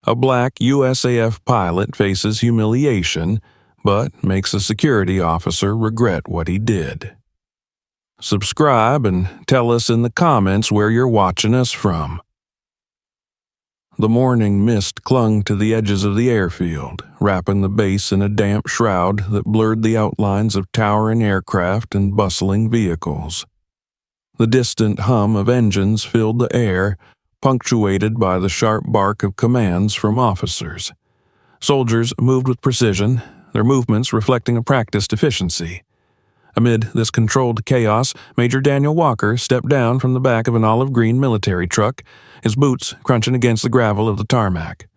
A black USAF pilot faces humiliation, but makes a security officer regret what he did. Subscribe and tell us in the comments where you're watching us from. The morning mist clung to the edges of the airfield, wrapping the base in a damp shroud that blurred the outlines of towering aircraft and bustling vehicles. The distant hum of engines filled the air, punctuated by the sharp bark of commands from officers. Soldiers moved with precision, their movements reflecting a practiced efficiency. Amid this controlled chaos, Major Daniel Walker stepped down from the back of an olive-green military truck, his boots crunching against the gravel of the tarmac.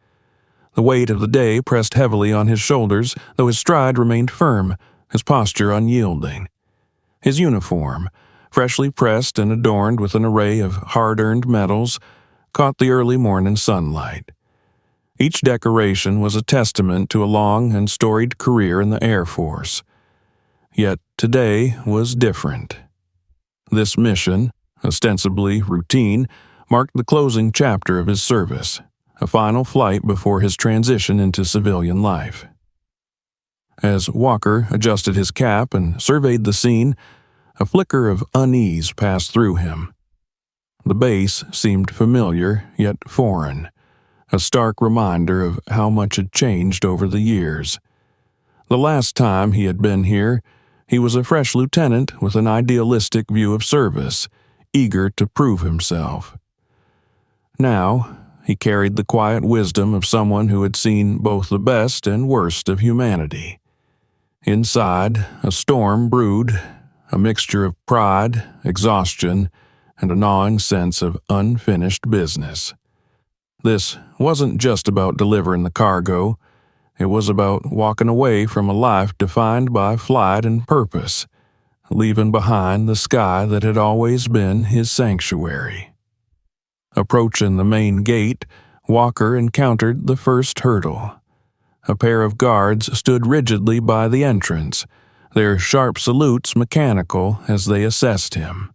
The weight of the day pressed heavily on his shoulders, though his stride remained firm, his posture unyielding. His uniform, freshly pressed and adorned with an array of hard-earned medals, caught the early morning sunlight. Each decoration was a testament to a long and storied career in the Air Force. Yet today was different. This mission, ostensibly routine, marked the closing chapter of his service, a final flight before his transition into civilian life. As Walker adjusted his cap and surveyed the scene, a flicker of unease passed through him. The base seemed familiar, yet foreign, a stark reminder of how much had changed over the years. The last time he had been here, he was a fresh lieutenant with an idealistic view of service, eager to prove himself. Now, he carried the quiet wisdom of someone who had seen both the best and worst of humanity. Inside, a storm brewed, a mixture of pride, exhaustion, and a gnawing sense of unfinished business. This wasn't just about delivering the cargo. It was about walking away from a life defined by flight and purpose, leaving behind the sky that had always been his sanctuary. Approaching the main gate, Walker encountered the first hurdle. A pair of guards stood rigidly by the entrance, their sharp salutes mechanical as they assessed him.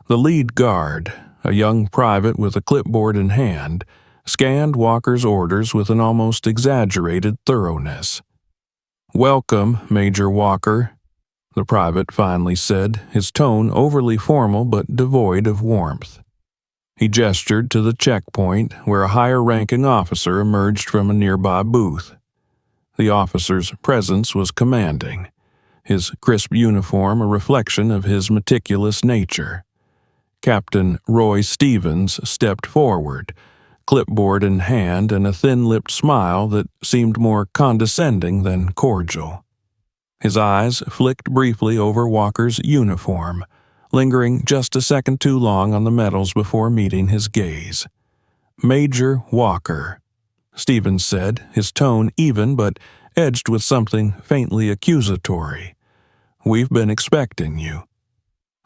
The lead guard, a young private with a clipboard in hand, scanned Walker's orders with an almost exaggerated thoroughness. "Welcome, Major Walker," the private finally said, his tone overly formal but devoid of warmth. He gestured to the checkpoint where a higher-ranking officer emerged from a nearby booth. The officer's presence was commanding, his crisp uniform a reflection of his meticulous nature. Captain Roy Stevens stepped forward, clipboard in hand and a thin-lipped smile that seemed more condescending than cordial. His eyes flicked briefly over Walker's uniform, lingering just a second too long on the medals before meeting his gaze. "Major Walker," Stevens said, his tone even but edged with something faintly accusatory. "We've been expecting you.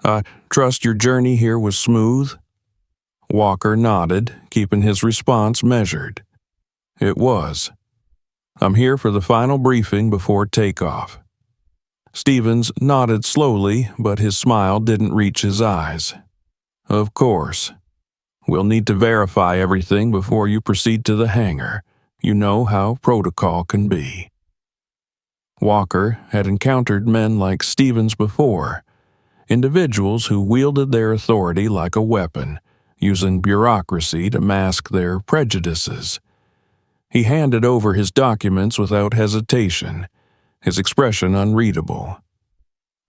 I trust your journey here was smooth?" Walker nodded, keeping his response measured. "It was. I'm here for the final briefing before takeoff." Stevens nodded slowly, but his smile didn't reach his eyes. "Of course. We'll need to verify everything before you proceed to the hangar. You know how protocol can be." Walker had encountered men like Stevens before, individuals who wielded their authority like a weapon, using bureaucracy to mask their prejudices. He handed over his documents without hesitation, his expression unreadable.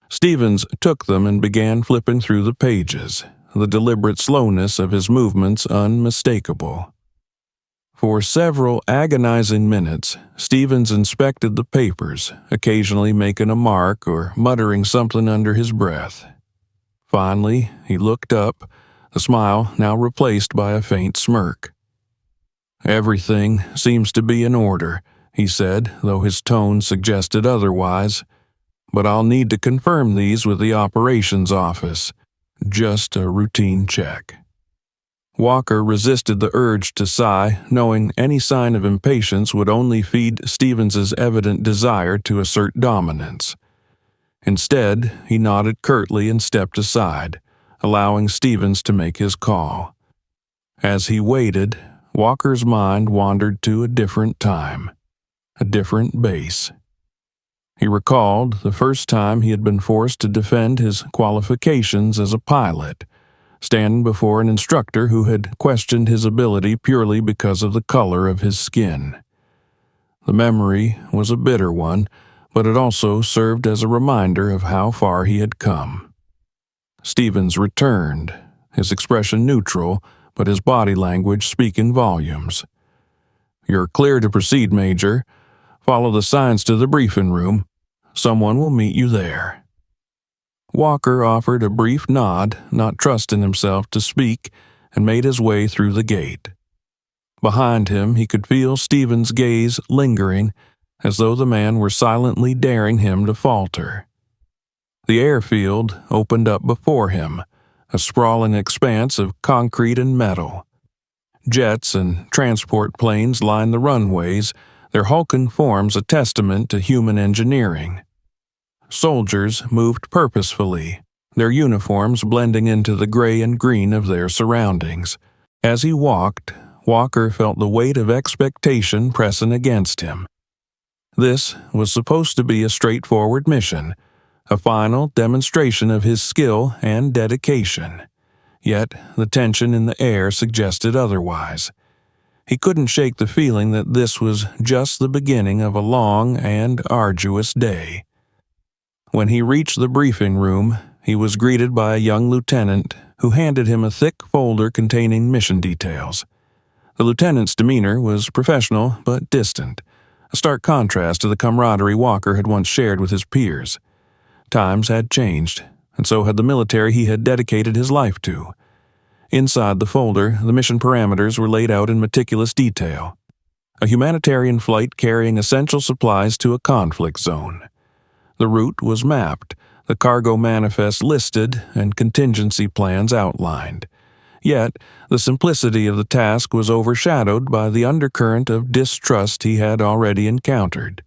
Stevens took them and began flipping through the pages, the deliberate slowness of his movements unmistakable. For several agonizing minutes, Stevens inspected the papers, occasionally making a mark or muttering something under his breath. Finally, he looked up, the smile now replaced by a faint smirk. "Everything seems to be in order," he said, though his tone suggested otherwise. "But I'll need to confirm these with the operations office. Just a routine check." Walker resisted the urge to sigh, knowing any sign of impatience would only feed Stevens's evident desire to assert dominance. Instead, he nodded curtly and stepped aside, allowing Stevens to make his call. As he waited, Walker's mind wandered to a different time, a different base. He recalled the first time he had been forced to defend his qualifications as a pilot, standing before an instructor who had questioned his ability purely because of the color of his skin. The memory was a bitter one, but it also served as a reminder of how far he had come. Stevens returned, his expression neutral, but his body language speaking volumes. "You're clear to proceed, Major. Follow the signs to the briefing room. Someone will meet you there." Walker offered a brief nod, not trusting himself to speak, and made his way through the gate. Behind him, he could feel Stevens' gaze lingering, as though the man were silently daring him to falter. The airfield opened up before him, a sprawling expanse of concrete and metal. Jets and transport planes lined the runways, their hulking forms a testament to human engineering. Soldiers moved purposefully, their uniforms blending into the gray and green of their surroundings. As he walked, Walker felt the weight of expectation pressing against him. This was supposed to be a straightforward mission, a final demonstration of his skill and dedication. Yet the tension in the air suggested otherwise. He couldn't shake the feeling that this was just the beginning of a long and arduous day. When he reached the briefing room, he was greeted by a young lieutenant who handed him a thick folder containing mission details. The lieutenant's demeanor was professional but distant, a stark contrast to the camaraderie Walker had once shared with his peers. Times had changed, and so had the military he had dedicated his life to. Inside the folder, the mission parameters were laid out in meticulous detail. A humanitarian flight carrying essential supplies to a conflict zone. The route was mapped, the cargo manifest listed, and contingency plans outlined. Yet, the simplicity of the task was overshadowed by the undercurrent of distrust he had already encountered.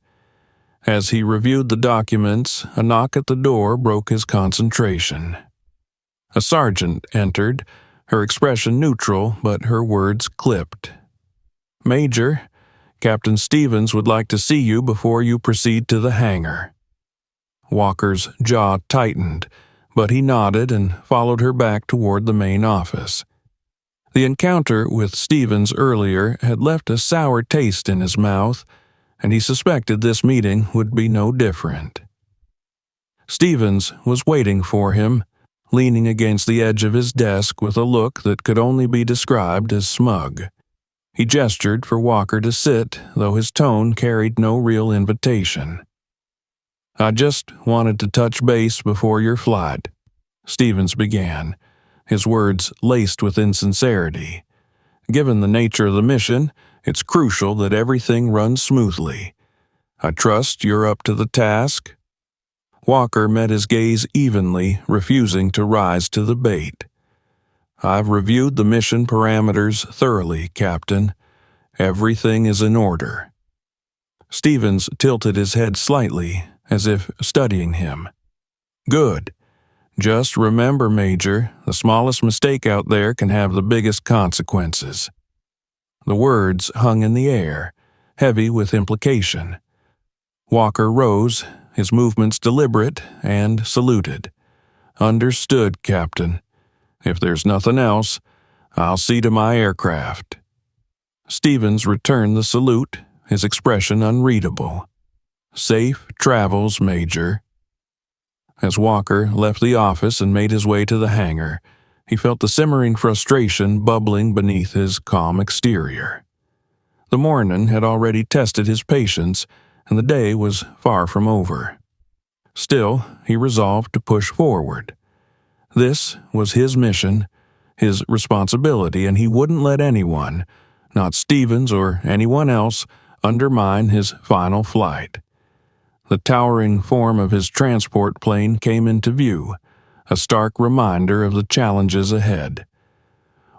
As he reviewed the documents, a knock at the door broke his concentration. A sergeant entered, her expression neutral, but her words clipped. "Major, Captain Stevens would like to see you before you proceed to the hangar." Walker's jaw tightened, but he nodded and followed her back toward the main office. The encounter with Stevens earlier had left a sour taste in his mouth, and he suspected this meeting would be no different. Stevens was waiting for him, leaning against the edge of his desk with a look that could only be described as smug. He gestured for Walker to sit, though his tone carried no real invitation. "I just wanted to touch base before your flight," Stevens began, his words laced with insincerity. "Given the nature of the mission, it's crucial that everything runs smoothly. I trust you're up to the task?" Walker met his gaze evenly, refusing to rise to the bait. "I've reviewed the mission parameters thoroughly, Captain. Everything is in order." Stevens tilted his head slightly, as if studying him. "Good. Just remember, Major, the smallest mistake out there can have the biggest consequences." The words hung in the air, heavy with implication. Walker rose, his movements deliberate, and saluted. "Understood, Captain. If there's nothing else, I'll see to my aircraft." Stevens returned the salute, his expression unreadable. "Safe travels, Major." As Walker left the office and made his way to the hangar, he felt the simmering frustration bubbling beneath his calm exterior. The morning had already tested his patience, and the day was far from over. Still, he resolved to push forward. This was his mission, his responsibility, and he wouldn't let anyone, not Stevens or anyone else, undermine his final flight. The towering form of his transport plane came into view, a stark reminder of the challenges ahead.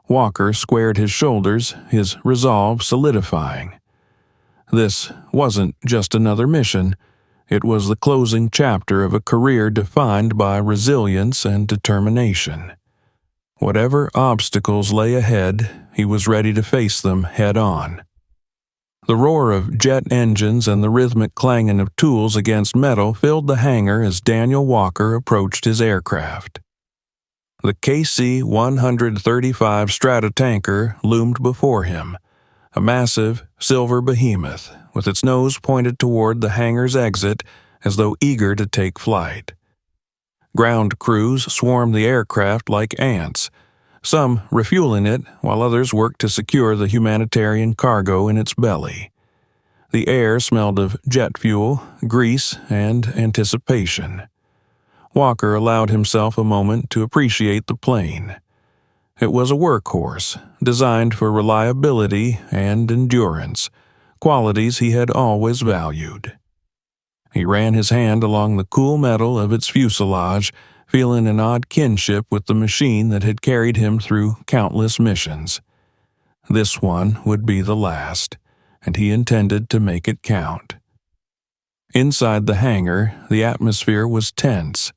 Walker squared his shoulders, his resolve solidifying. This wasn't just another mission, it was the closing chapter of a career defined by resilience and determination. Whatever obstacles lay ahead, he was ready to face them head-on. The roar of jet engines and the rhythmic clanging of tools against metal filled the hangar as Daniel Walker approached his aircraft. The KC-135 Stratotanker loomed before him, a massive, silver behemoth with its nose pointed toward the hangar's exit as though eager to take flight. Ground crews swarmed the aircraft like ants, some refueling it while others worked to secure the humanitarian cargo in its belly. The air smelled of jet fuel, grease, and anticipation. Walker allowed himself a moment to appreciate the plane. It was a workhorse, designed for reliability and endurance, qualities he had always valued. He ran his hand along the cool metal of its fuselage, feeling an odd kinship with the machine that had carried him through countless missions. This one would be the last, and he intended to make it count. Inside the hangar, the atmosphere was tense,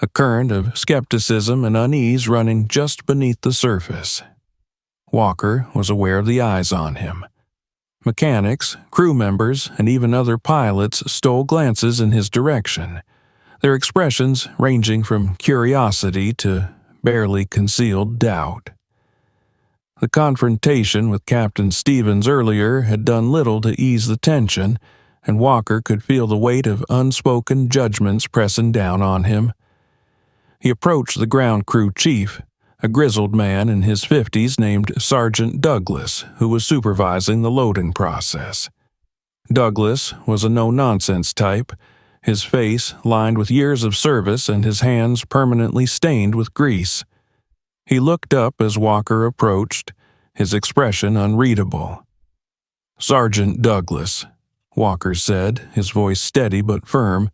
a current of skepticism and unease running just beneath the surface. Walker was aware of the eyes on him. Mechanics, crew members, and even other pilots stole glances in his direction, their expressions ranging from curiosity to barely concealed doubt. The confrontation with Captain Stevens earlier had done little to ease the tension, and Walker could feel the weight of unspoken judgments pressing down on him. He approached the ground crew chief, a grizzled man in his 50s named Sergeant Douglas, who was supervising the loading process. Douglas was a no-nonsense type, his face lined with years of service and his hands permanently stained with grease. He looked up as Walker approached, his expression unreadable. "Sergeant Douglas," Walker said, his voice steady but firm,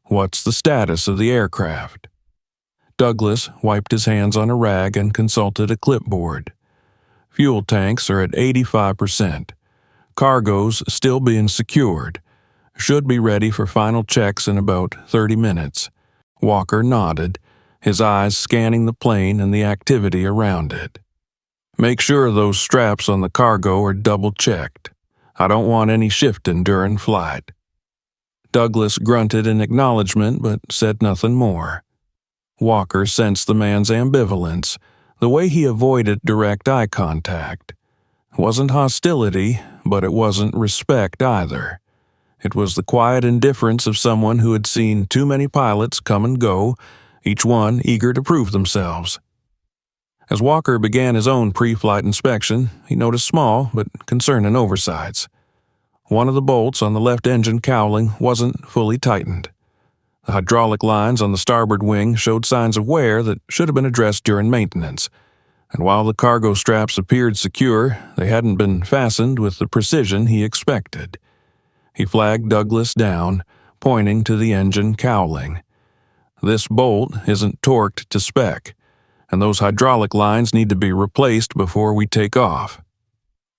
"what's the status of the aircraft?" Douglas wiped his hands on a rag and consulted a clipboard. "Fuel tanks are at 85%. Cargo's still being secured. Should be ready for final checks in about 30 minutes. Walker nodded, his eyes scanning the plane and the activity around it. "Make sure those straps on the cargo are double-checked. I don't want any shifting during flight." Douglas grunted in acknowledgement but said nothing more. Walker sensed the man's ambivalence, the way he avoided direct eye contact. It wasn't hostility, but it wasn't respect either. It was the quiet indifference of someone who had seen too many pilots come and go, each one eager to prove themselves. As Walker began his own pre-flight inspection, he noticed small but concerning oversights. One of the bolts on the left engine cowling wasn't fully tightened. The hydraulic lines on the starboard wing showed signs of wear that should have been addressed during maintenance, and while the cargo straps appeared secure, they hadn't been fastened with the precision he expected. He flagged Douglas down, pointing to the engine cowling. "This bolt isn't torqued to spec, and those hydraulic lines need to be replaced before we take off."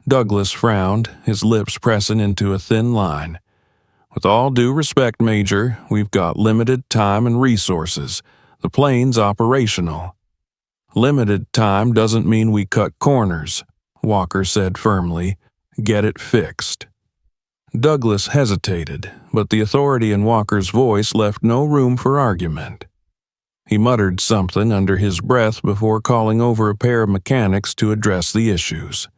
Douglas frowned, his lips pressing into a thin line. "With all due respect, Major, we've got limited time and resources. The plane's operational." "Limited time doesn't mean we cut corners," Walker said firmly. "Get it fixed." Douglas hesitated, but the authority in Walker's voice left no room for argument. He muttered something under his breath before calling over a pair of mechanics to address the issues.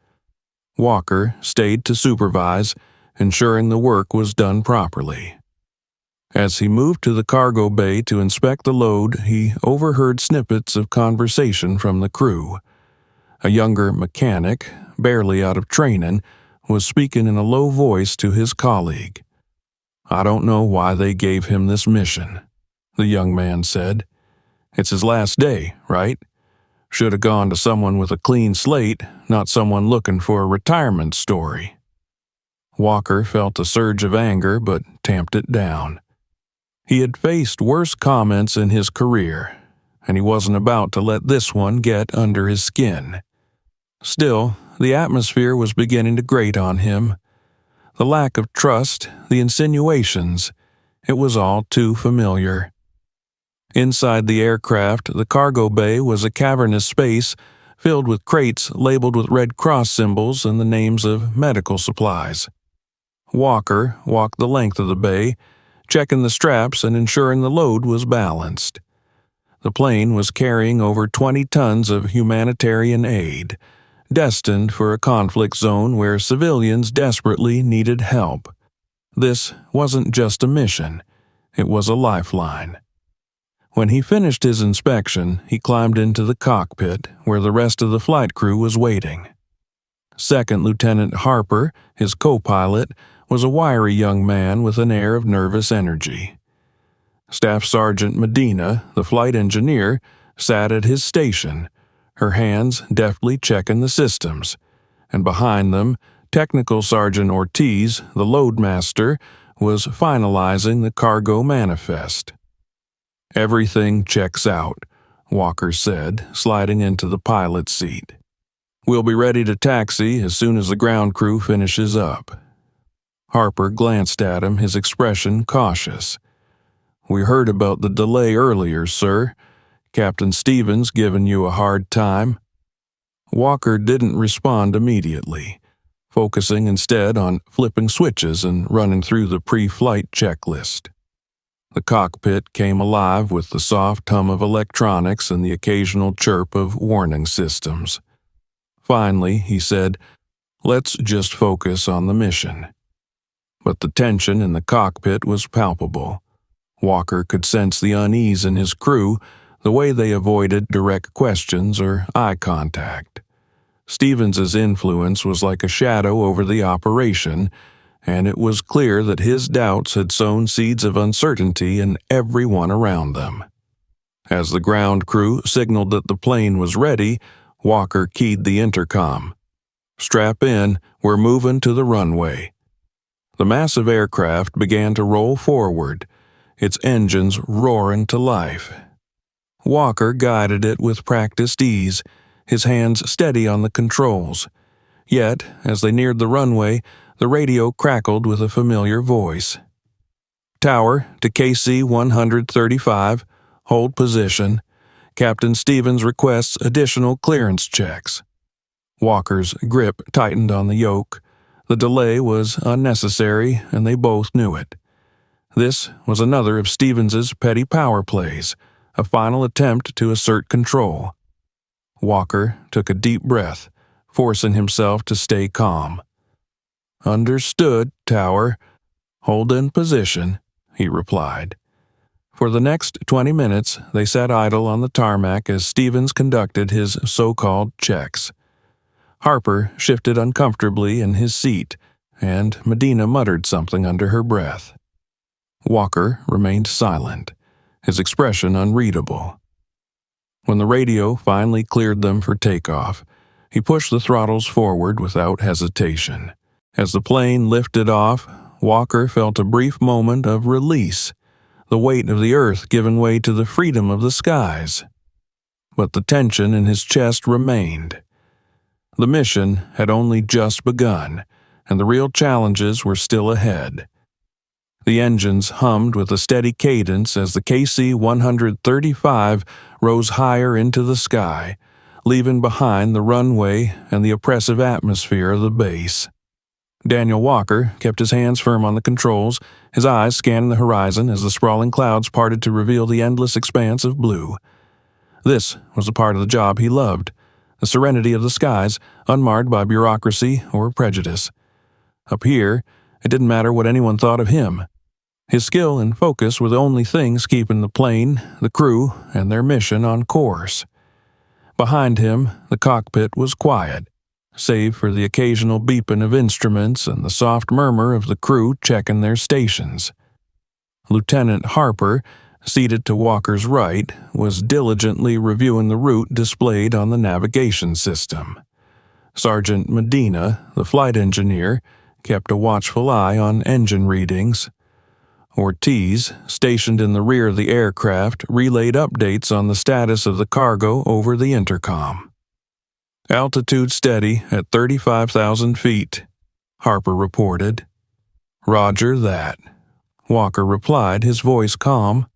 Walker stayed to supervise, ensuring the work was done properly. As he moved to the cargo bay to inspect the load, he overheard snippets of conversation from the crew. A younger mechanic, barely out of training, was speaking in a low voice to his colleague. "I don't know why they gave him this mission," the young man said. "It's his last day, right? Should have gone to someone with a clean slate, not someone looking for a retirement story." Walker felt a surge of anger but tamped it down. He had faced worse comments in his career, and he wasn't about to let this one get under his skin. Still, the atmosphere was beginning to grate on him. The lack of trust, the insinuations, it was all too familiar. Inside the aircraft, the cargo bay was a cavernous space filled with crates labeled with Red Cross symbols and the names of medical supplies. Walker walked the length of the bay, checking the straps and ensuring the load was balanced. The plane was carrying over 20 tons of humanitarian aid, destined for a conflict zone where civilians desperately needed help. This wasn't just a mission, it was a lifeline. When he finished his inspection, he climbed into the cockpit where the rest of the flight crew was waiting. Second Lieutenant Harper, his co-pilot, was a wiry young man with an air of nervous energy. Staff Sergeant Medina, the flight engineer, sat at his station, her hands deftly checking the systems, and behind them, Technical Sergeant Ortiz, the loadmaster, was finalizing the cargo manifest. "Everything checks out," Walker said, sliding into the pilot's seat. "We'll be ready to taxi as soon as the ground crew finishes up." Harper glanced at him, his expression cautious. "We heard about the delay earlier, sir. Captain Stevens giving you a hard time?" Walker didn't respond immediately, focusing instead on flipping switches and running through the pre-flight checklist. The cockpit came alive with the soft hum of electronics and the occasional chirp of warning systems. Finally, he said, "Let's just focus on the mission." But the tension in the cockpit was palpable. Walker could sense the unease in his crew, the way they avoided direct questions or eye contact. Stevens's influence was like a shadow over the operation, and it was clear that his doubts had sown seeds of uncertainty in everyone around them. As the ground crew signaled that the plane was ready, Walker keyed the intercom. "Strap in, we're moving to the runway." The massive aircraft began to roll forward, its engines roaring to life. Walker guided it with practiced ease, his hands steady on the controls. Yet, as they neared the runway, the radio crackled with a familiar voice. "Tower to KC 135, hold position. Captain Stevens requests additional clearance checks." Walker's grip tightened on the yoke. The delay was unnecessary, and they both knew it. This was another of Stevens's petty power plays, a final attempt to assert control. Walker took a deep breath, forcing himself to stay calm. "Understood, Tower. Hold in position," he replied. For the next 20 minutes, they sat idle on the tarmac as Stevens conducted his so-called checks. Harper shifted uncomfortably in his seat, and Medina muttered something under her breath. Walker remained silent, his expression unreadable. When the radio finally cleared them for takeoff, he pushed the throttles forward without hesitation. As the plane lifted off, Walker felt a brief moment of release, the weight of the earth giving way to the freedom of the skies. But the tension in his chest remained. The mission had only just begun, and the real challenges were still ahead. The engines hummed with a steady cadence as the KC 135 rose higher into the sky, leaving behind the runway and the oppressive atmosphere of the base. Daniel Walker kept his hands firm on the controls, his eyes scanning the horizon as the sprawling clouds parted to reveal the endless expanse of blue. This was the part of the job he loved, the serenity of the skies, unmarred by bureaucracy or prejudice. Up here, it didn't matter what anyone thought of him. His skill and focus were the only things keeping the plane, the crew, and their mission on course. Behind him, the cockpit was quiet, save for the occasional beeping of instruments and the soft murmur of the crew checking their stations. Lieutenant Harper, seated to Walker's right, was diligently reviewing the route displayed on the navigation system. Sergeant Medina, the flight engineer, kept a watchful eye on engine readings. Ortiz, stationed in the rear of the aircraft, relayed updates on the status of the cargo over the intercom. "Altitude steady at 35,000 feet, Harper reported. "Roger that," Walker replied, his voice calm.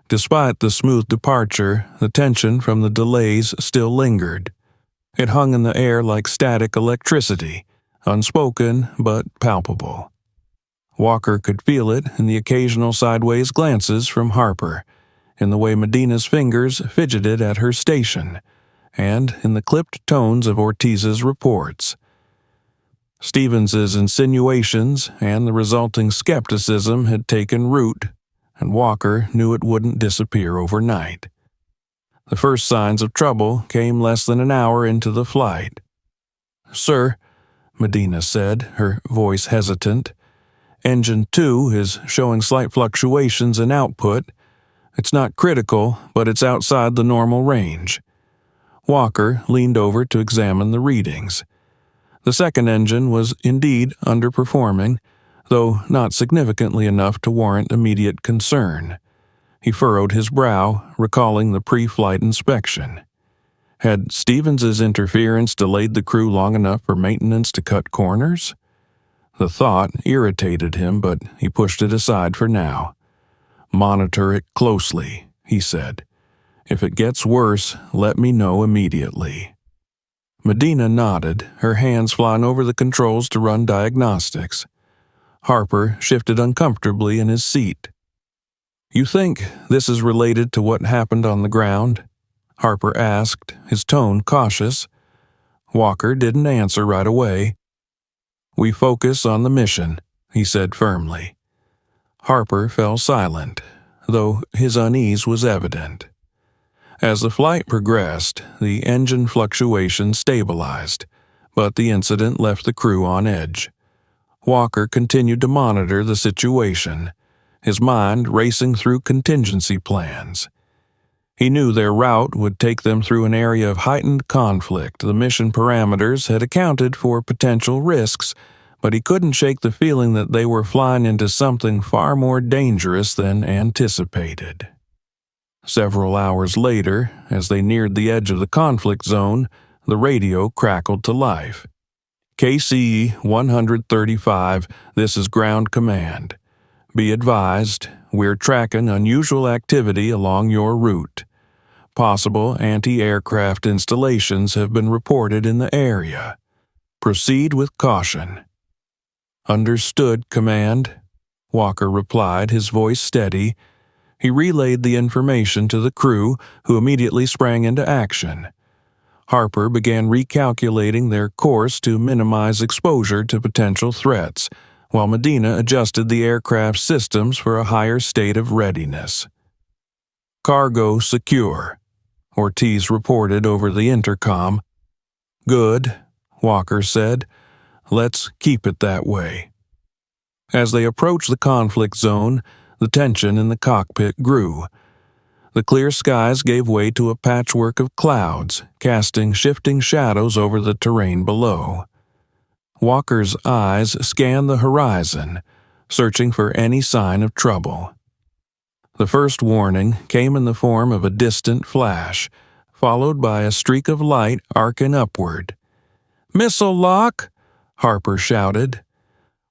Despite the smooth departure, the tension from the delays still lingered. It hung in the air like static electricity, unspoken but palpable. Walker could feel it in the occasional sideways glances from Harper, in the way Medina's fingers fidgeted at her station, and in the clipped tones of Ortiz's reports. Stevens's insinuations and the resulting skepticism had taken root, and Walker knew it wouldn't disappear overnight. The first signs of trouble came less than an hour into the flight. "Sir," Medina said, her voice hesitant, "Engine 2 is showing slight fluctuations in output. It's not critical, but it's outside the normal range." Walker leaned over to examine the readings. The second engine was indeed underperforming, though not significantly enough to warrant immediate concern. He furrowed his brow, recalling the pre-flight inspection. Had Stevens's interference delayed the crew long enough for maintenance to cut corners? The thought irritated him, but he pushed it aside for now. "Monitor it closely," he said. "If it gets worse, let me know immediately." Medina nodded, her hands flying over the controls to run diagnostics. Harper shifted uncomfortably in his seat. "You think this is related to what happened on the ground?" Harper asked, his tone cautious. Walker didn't answer right away. "We focus on the mission," he said firmly. Harper fell silent, though his unease was evident. As the flight progressed, the engine fluctuation stabilized, but the incident left the crew on edge. Walker continued to monitor the situation, his mind racing through contingency plans. He knew their route would take them through an area of heightened conflict. The mission parameters had accounted for potential risks, but he couldn't shake the feeling that they were flying into something far more dangerous than anticipated. Several hours later, as they neared the edge of the conflict zone, the radio crackled to life. "KC 135, this is ground command. Be advised, we're tracking unusual activity along your route. Possible anti-aircraft installations have been reported in the area. Proceed with caution." "Understood, Command," Walker replied, his voice steady. He relayed the information to the crew, who immediately sprang into action. Harper began recalculating their course to minimize exposure to potential threats, while Medina adjusted the aircraft's systems for a higher state of readiness. "Cargo secure," Ortiz reported over the intercom. "Good," Walker said. "Let's keep it that way." As they approached the conflict zone, the tension in the cockpit grew. The clear skies gave way to a patchwork of clouds, casting shifting shadows over the terrain below. Walker's eyes scanned the horizon, searching for any sign of trouble. The first warning came in the form of a distant flash, followed by a streak of light arcing upward. "Missile lock!" Harper shouted.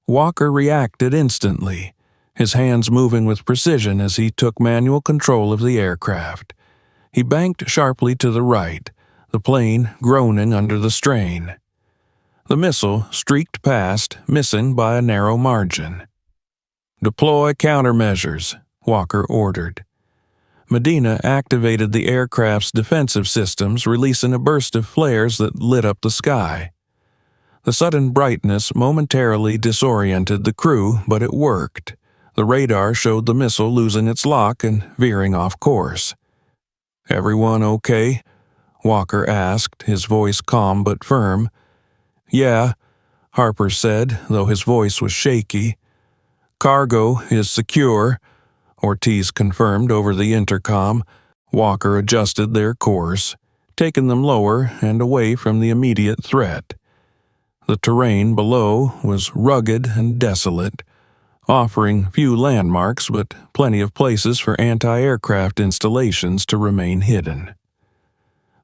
Walker reacted instantly, his hands moving with precision as he took manual control of the aircraft. He banked sharply to the right, the plane groaning under the strain. The missile streaked past, missing by a narrow margin. "Deploy countermeasures," Walker ordered. Medina activated the aircraft's defensive systems, releasing a burst of flares that lit up the sky. The sudden brightness momentarily disoriented the crew, but it worked. The radar showed the missile losing its lock and veering off course. "Everyone okay?" Walker asked, his voice calm but firm. "Yeah," Harper said, though his voice was shaky. "Cargo is secure," Ortiz confirmed over the intercom. Walker adjusted their course, taking them lower and away from the immediate threat. The terrain below was rugged and desolate, offering few landmarks but plenty of places for anti-aircraft installations to remain hidden.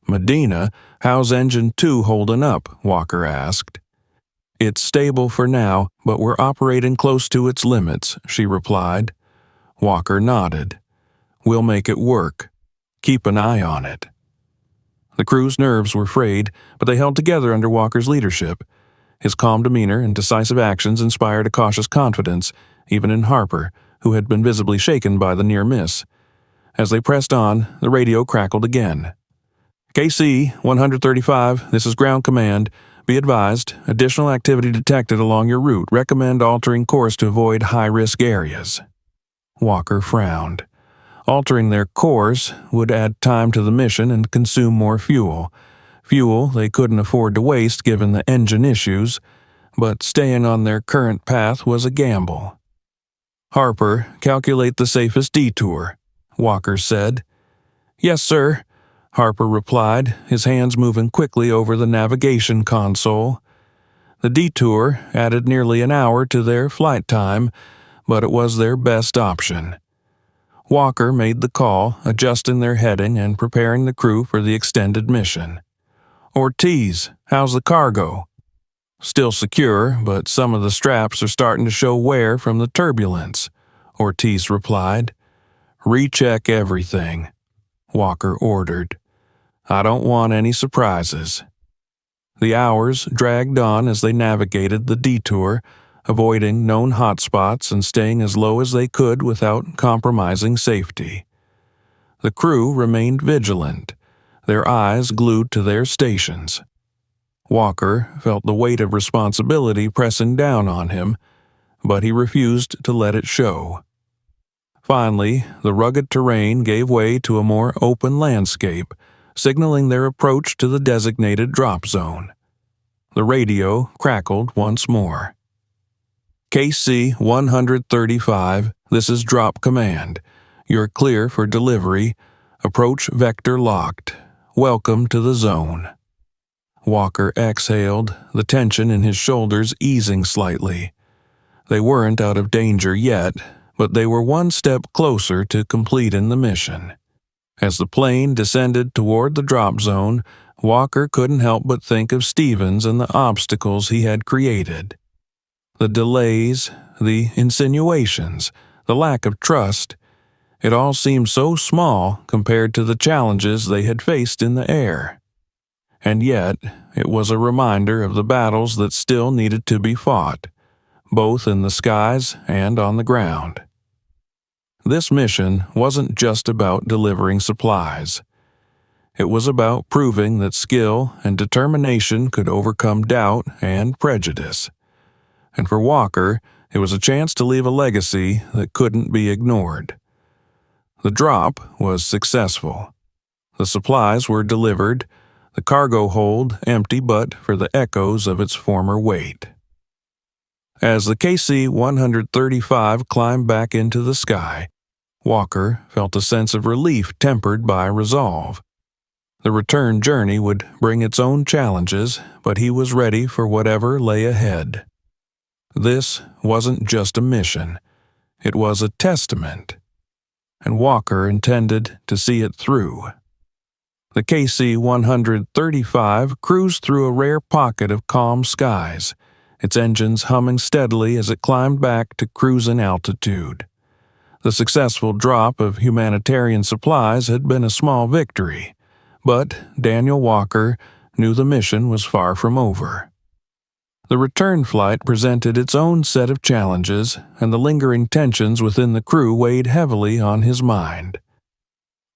"Medina, how's Engine 2 holding up?" Walker asked. "It's stable for now, but we're operating close to its limits," she replied. Walker nodded. We'll make it work. Keep an eye on it." The crew's nerves were frayed, but they held together under Walker's leadership. His calm demeanor and decisive actions inspired a cautious confidence, even in Harper, who had been visibly shaken by the near miss. As they pressed on, the radio crackled again. "KC 135, this is Ground Command. Be advised, additional activity detected along your route. Recommend altering course to avoid high-risk areas." Walker frowned. Altering their course would add time to the mission and consume more fuel. Fuel they couldn't afford to waste given the engine issues, but staying on their current path was a gamble. "Harper, calculate the safest detour," Walker said. "Yes, sir," Harper replied, his hands moving quickly over the navigation console. The detour added nearly an hour to their flight time, but it was their best option. Walker made the call, adjusting their heading and preparing the crew for the extended mission. "Ortiz, how's the cargo?" "Still secure, but some of the straps are starting to show wear from the turbulence," Ortiz replied. "Recheck everything," Walker ordered. "I don't want any surprises." The hours dragged on as they navigated the detour, avoiding known hotspots and staying as low as they could without compromising safety. The crew remained vigilant, their eyes glued to their stations. Walker felt the weight of responsibility pressing down on him, but he refused to let it show. Finally, the rugged terrain gave way to a more open landscape, signaling their approach to the designated drop zone. The radio crackled once more. "KC 135, this is Drop Command. You're clear for delivery. Approach vector locked. Welcome to the zone." Walker exhaled, the tension in his shoulders easing slightly. They weren't out of danger yet, but they were one step closer to completing the mission. As the plane descended toward the drop zone, Walker couldn't help but think of Stevens and the obstacles he had created. The delays, the insinuations, the lack of trust, it all seemed so small compared to the challenges they had faced in the air. And yet, it was a reminder of the battles that still needed to be fought, both in the skies and on the ground. This mission wasn't just about delivering supplies. It was about proving that skill and determination could overcome doubt and prejudice. And for Walker, it was a chance to leave a legacy that couldn't be ignored. The drop was successful. The supplies were delivered, the cargo hold empty but for the echoes of its former weight. As the KC 135 climbed back into the sky, Walker felt a sense of relief tempered by resolve. The return journey would bring its own challenges, but he was ready for whatever lay ahead. This wasn't just a mission, it was a testament, and Walker intended to see it through. The KC 135 cruised through a rare pocket of calm skies, its engines humming steadily as it climbed back to cruising altitude. The successful drop of humanitarian supplies had been a small victory, but Daniel Walker knew the mission was far from over. The return flight presented its own set of challenges, and the lingering tensions within the crew weighed heavily on his mind.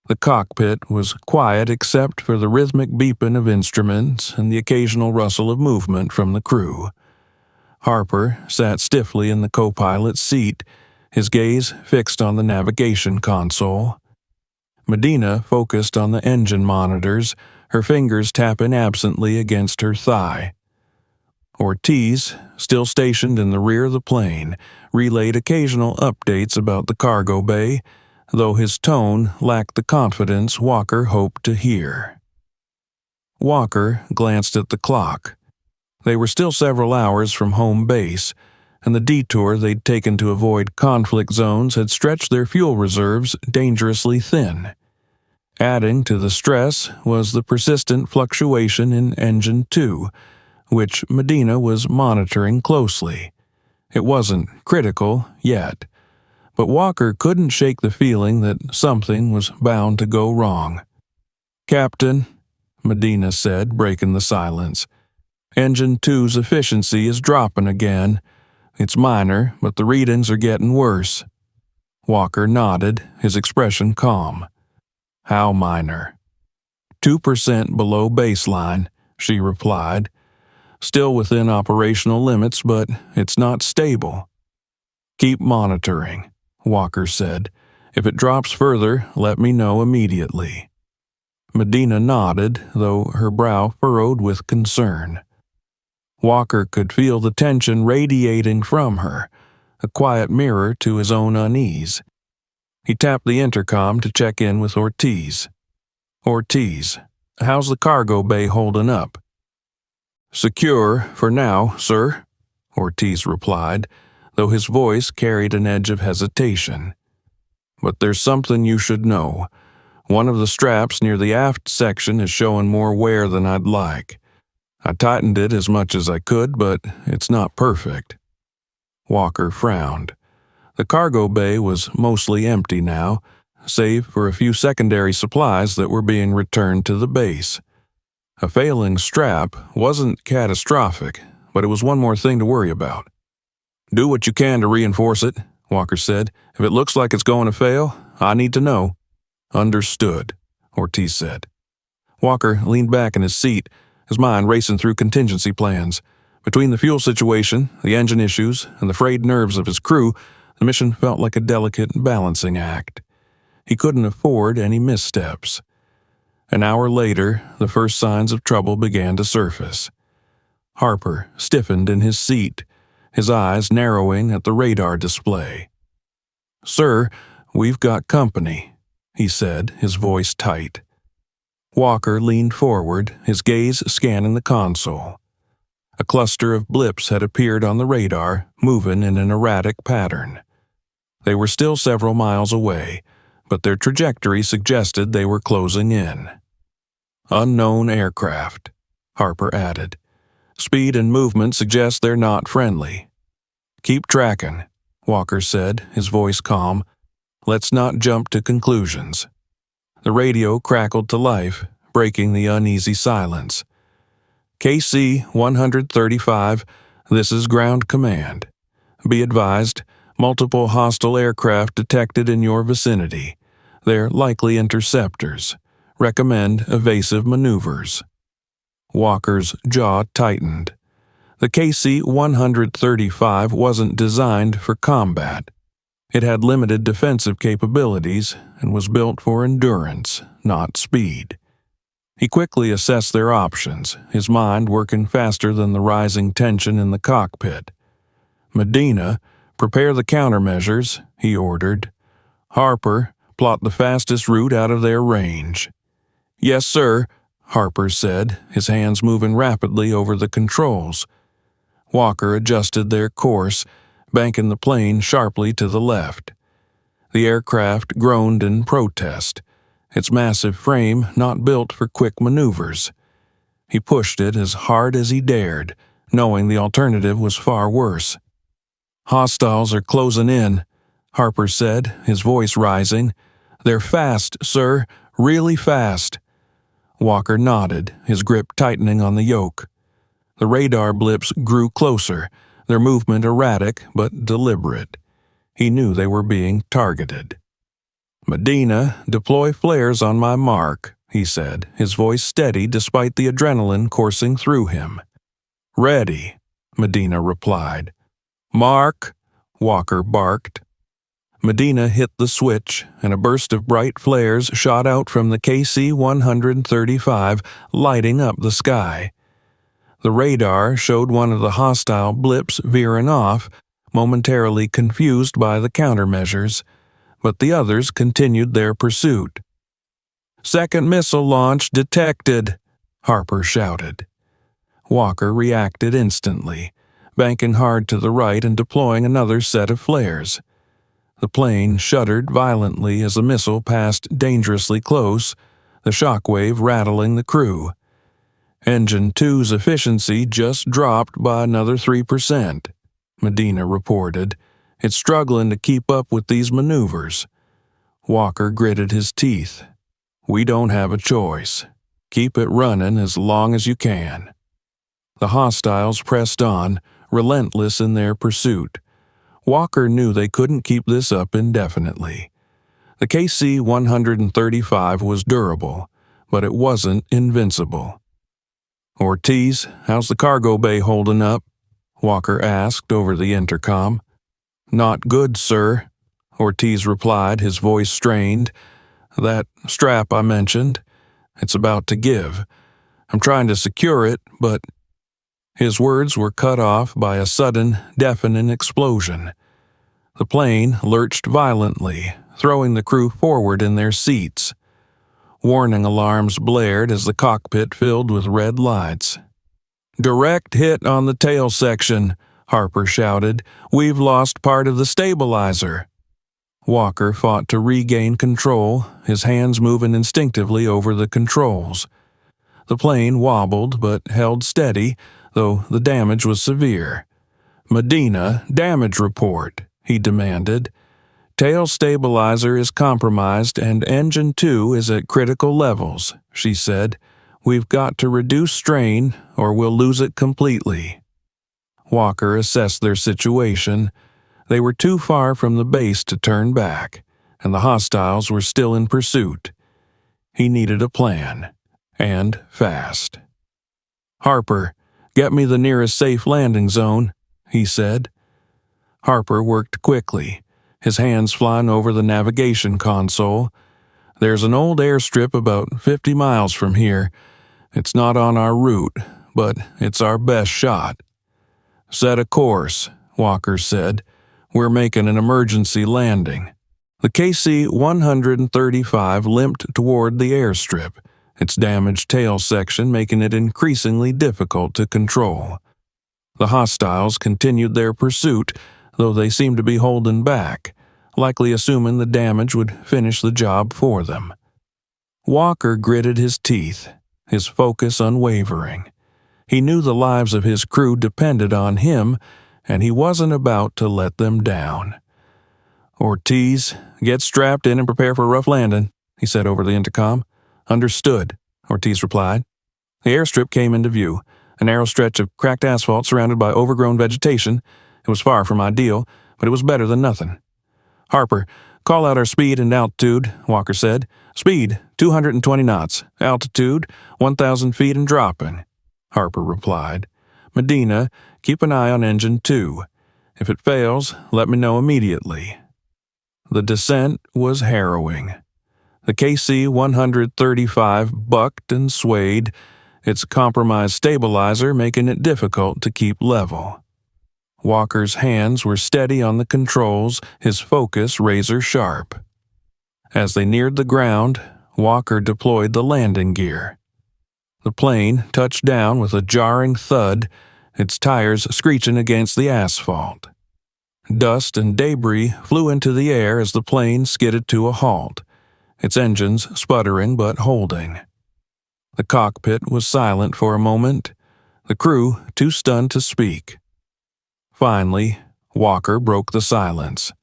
The cockpit was quiet except for the rhythmic beeping of instruments and the occasional rustle of movement from the crew. Harper sat stiffly in the co-pilot's seat, his gaze fixed on the navigation console. Medina focused on the engine monitors, her fingers tapping absently against her thigh. Ortiz, still stationed in the rear of the plane, relayed occasional updates about the cargo bay, though his tone lacked the confidence Walker hoped to hear. Walker glanced at the clock. They were still several hours from home base, and the detour they'd taken to avoid conflict zones had stretched their fuel reserves dangerously thin. Adding to the stress was the persistent fluctuation in Engine 2, which Medina was monitoring closely. It wasn't critical yet, But Walker couldn't shake the feeling that something was bound to go wrong. "Captain," Medina said, breaking the silence, "Engine 2's efficiency is dropping again. It's minor, but the readings are getting worse." Walker nodded, his expression calm. "How minor?" 2% below baseline, she replied. "Still within operational limits, but it's not stable." "Keep monitoring," Walker said. "If it drops further, let me know immediately." Medina nodded, though her brow furrowed with concern. Walker could feel the tension radiating from her, a quiet mirror to his own unease. He tapped the intercom to check in with Ortiz. "Ortiz, how's the cargo bay holding up?" "Secure for now, sir," Ortiz replied, though his voice carried an edge of hesitation. "But there's something you should know. One of the straps near the aft section is showing more wear than I'd like. I tightened it as much as I could, but it's not perfect." Walker frowned. The cargo bay was mostly empty now, save for a few secondary supplies that were being returned to the base. A failing strap wasn't catastrophic, but it was one more thing to worry about. "Do what you can to reinforce it," Walker said. "If it looks like it's going to fail, I need to know." "Understood," Ortiz said. Walker leaned back in his seat, his mind racing through contingency plans. Between the fuel situation, the engine issues, and the frayed nerves of his crew, the mission felt like a delicate balancing act. He couldn't afford any missteps. An hour later, the first signs of trouble began to surface. Harper stiffened in his seat, his eyes narrowing at the radar display. "Sir, we've got company," he said, his voice tight. Walker leaned forward, his gaze scanning the console. A cluster of blips had appeared on the radar, moving in an erratic pattern. They were still several miles away, but their trajectory suggested they were closing in. "Unknown aircraft," Harper added. "Speed and movement suggest they're not friendly." "Keep tracking," Walker said, his voice calm. "Let's not jump to conclusions." The radio crackled to life, breaking the uneasy silence. "KC 135, this is Ground Command. Be advised, multiple hostile aircraft detected in your vicinity. They're likely interceptors. Recommend evasive maneuvers." Walker's jaw tightened. The KC 135 wasn't designed for combat. It had limited defensive capabilities and was built for endurance, not speed. He quickly assessed their options, his mind working faster than the rising tension in the cockpit. "Medina, prepare the countermeasures," he ordered. "Harper, plot the fastest route out of their range." "Yes, sir," Harper said, his hands moving rapidly over the controls. Walker adjusted their course, banking the plane sharply to the left. The aircraft groaned in protest, its massive frame not built for quick maneuvers. He pushed it as hard as he dared, knowing the alternative was far worse. "Hostiles are closing in," Harper said, his voice rising. "They're fast, sir, really fast." Walker nodded, his grip tightening on the yoke. The radar blips grew closer, their movement erratic but deliberate. He knew they were being targeted. "Medina, deploy flares on my mark," he said, his voice steady despite the adrenaline coursing through him. "Ready," Medina replied. "Mark," Walker barked. Medina hit the switch, and a burst of bright flares shot out from the KC 135, lighting up the sky. The radar showed one of the hostile blips veering off, momentarily confused by the countermeasures, but the others continued their pursuit. "Second missile launch detected," Harper shouted. Walker reacted instantly, banking hard to the right and deploying another set of flares. The plane shuddered violently as the missile passed dangerously close, the shockwave rattling the crew. "Engine 2's efficiency just dropped by another 3%, Medina reported, It's struggling to keep up with these maneuvers. Walker gritted his teeth. We don't have a choice. Keep it running as long as you can. The hostiles pressed on, relentless in their pursuit. Walker knew they couldn't keep this up indefinitely. The KC-135 was durable, but it wasn't invincible. Ortiz, how's the cargo bay holding up? Walker asked over the intercom. Not good, sir, Ortiz replied, his voice strained. That strap I mentioned, it's about to give. I'm trying to secure it, but... His words were cut off by a sudden, deafening explosion. The plane lurched violently, throwing the crew forward in their seats. Warning alarms blared as the cockpit filled with red lights. Direct hit on the tail section, Harper shouted. We've lost part of the stabilizer. Walker fought to regain control, his hands moving instinctively over the controls. The plane wobbled but held steady, though the damage was severe. Medina, damage report, he demanded. Tail stabilizer is compromised and engine 2 is at critical levels, she said. We've got to reduce strain or we'll lose it completely. Walker assessed their situation. They were too far from the base to turn back, and the hostiles were still in pursuit. He needed a plan, and fast. Harper, get me the nearest safe landing zone, he said. Harper worked quickly, his hands flying over the navigation console. There's an old airstrip about 50 miles from here. It's not on our route, but it's our best shot. Set a course, Walker said. We're making an emergency landing. The KC-135 limped toward the airstrip, its damaged tail section making it increasingly difficult to control. The hostiles continued their pursuit, though they seemed to be holding back, likely assuming the damage would finish the job for them. Walker gritted his teeth, his focus unwavering. He knew the lives of his crew depended on him, and he wasn't about to let them down. Ortiz, get strapped in and prepare for a rough landing, he said over the intercom. Understood, Ortiz replied. The airstrip came into view, a narrow stretch of cracked asphalt surrounded by overgrown vegetation. It was far from ideal, but it was better than nothing. Harper, call out our speed and altitude, Walker said. Speed, 220 knots. Altitude, 1,000 feet and dropping, Harper replied. Medina, keep an eye on engine 2. If it fails, let me know immediately. The descent was harrowing. The KC-135 bucked and swayed, its compromised stabilizer making it difficult to keep level. Walker's hands were steady on the controls, his focus razor-sharp. As they neared the ground, Walker deployed the landing gear. The plane touched down with a jarring thud, its tires screeching against the asphalt. Dust and debris flew into the air as the plane skidded to a halt, its engines sputtering but holding. The cockpit was silent for a moment, the crew too stunned to speak. Finally, Walker broke the silence.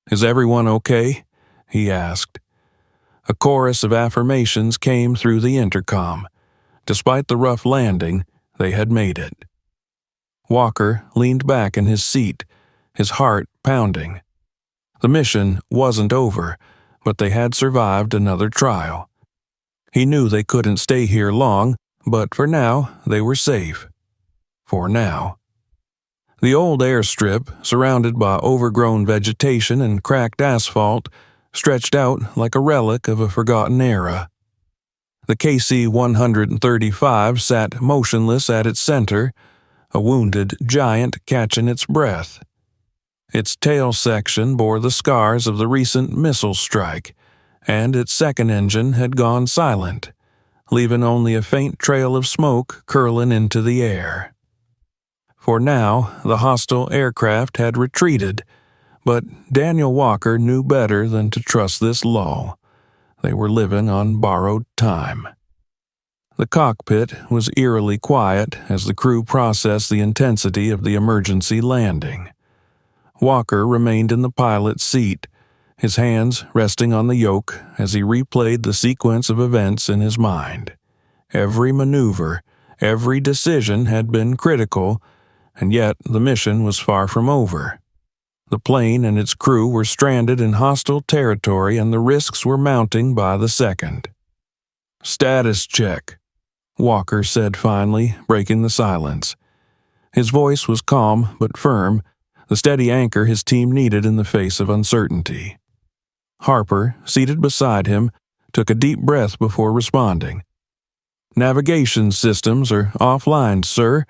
Is everyone okay? He asked. A chorus of affirmations came through the intercom. Despite the rough landing, they had made it. Walker leaned back in his seat, his heart pounding. The mission wasn't over, but they had survived another trial. He knew they couldn't stay here long, but for now they were safe. For now. The old airstrip, surrounded by overgrown vegetation and cracked asphalt, stretched out like a relic of a forgotten era. The KC-135 sat motionless at its center, a wounded giant catching its breath. Its tail section bore the scars of the recent missile strike, and its second engine had gone silent, leaving only a faint trail of smoke curling into the air. For now, the hostile aircraft had retreated, but Daniel Walker knew better than to trust this lull. They were living on borrowed time. The cockpit was eerily quiet as the crew processed the intensity of the emergency landing. Walker remained in the pilot's seat, his hands resting on the yoke as he replayed the sequence of events in his mind. Every maneuver, every decision had been critical, and yet the mission was far from over. The plane and its crew were stranded in hostile territory, and the risks were mounting by the second. "Status check," Walker said finally, breaking the silence. His voice was calm but firm, the steady anchor his team needed in the face of uncertainty. Harper, seated beside him, took a deep breath before responding. "Navigation systems are offline, sir.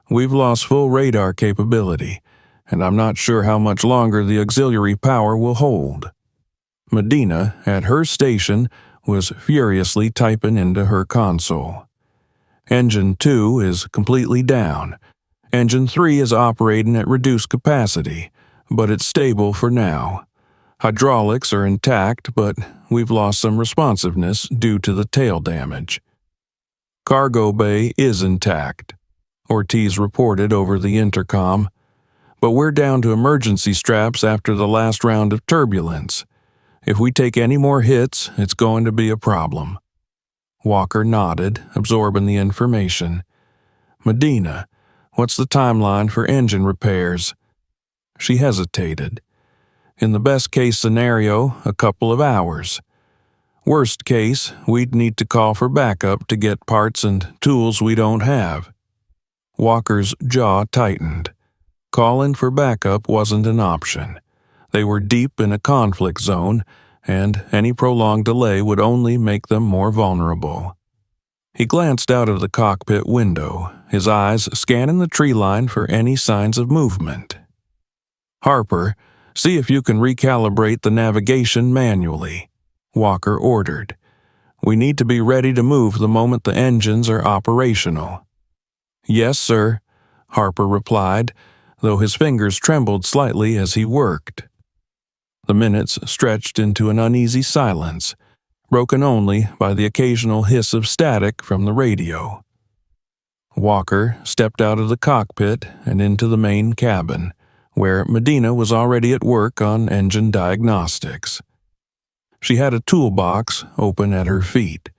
We've lost full radar capability, and I'm not sure how much longer the auxiliary power will hold." Medina, at her station, was furiously typing into her console. "Engine 2 is completely down. Engine 3 is operating at reduced capacity, but it's stable for now. Hydraulics are intact, but we've lost some responsiveness due to the tail damage. Cargo bay is intact," Ortiz reported over the intercom, "but we're down to emergency straps after the last round of turbulence. If we take any more hits, it's going to be a problem." Walker nodded, absorbing the information. "Medina, what's the timeline for engine repairs?" She hesitated. "In the best-case scenario, a couple of hours. Worst case, we'd need to call for backup to get parts and tools we don't have." Walker's jaw tightened. Calling for backup wasn't an option. They were deep in a conflict zone, and any prolonged delay would only make them more vulnerable. He glanced out of the cockpit window, his eyes scanning the tree line for any signs of movement. "Harper, see if you can recalibrate the navigation manually," Walker ordered. "We need to be ready to move the moment the engines are operational." "Yes, sir," Harper replied, though his fingers trembled slightly as he worked. The minutes stretched into an uneasy silence, broken only by the occasional hiss of static from the radio. Walker stepped out of the cockpit and into the main cabin, where Medina was already at work on engine diagnostics. She had a toolbox open at her feet,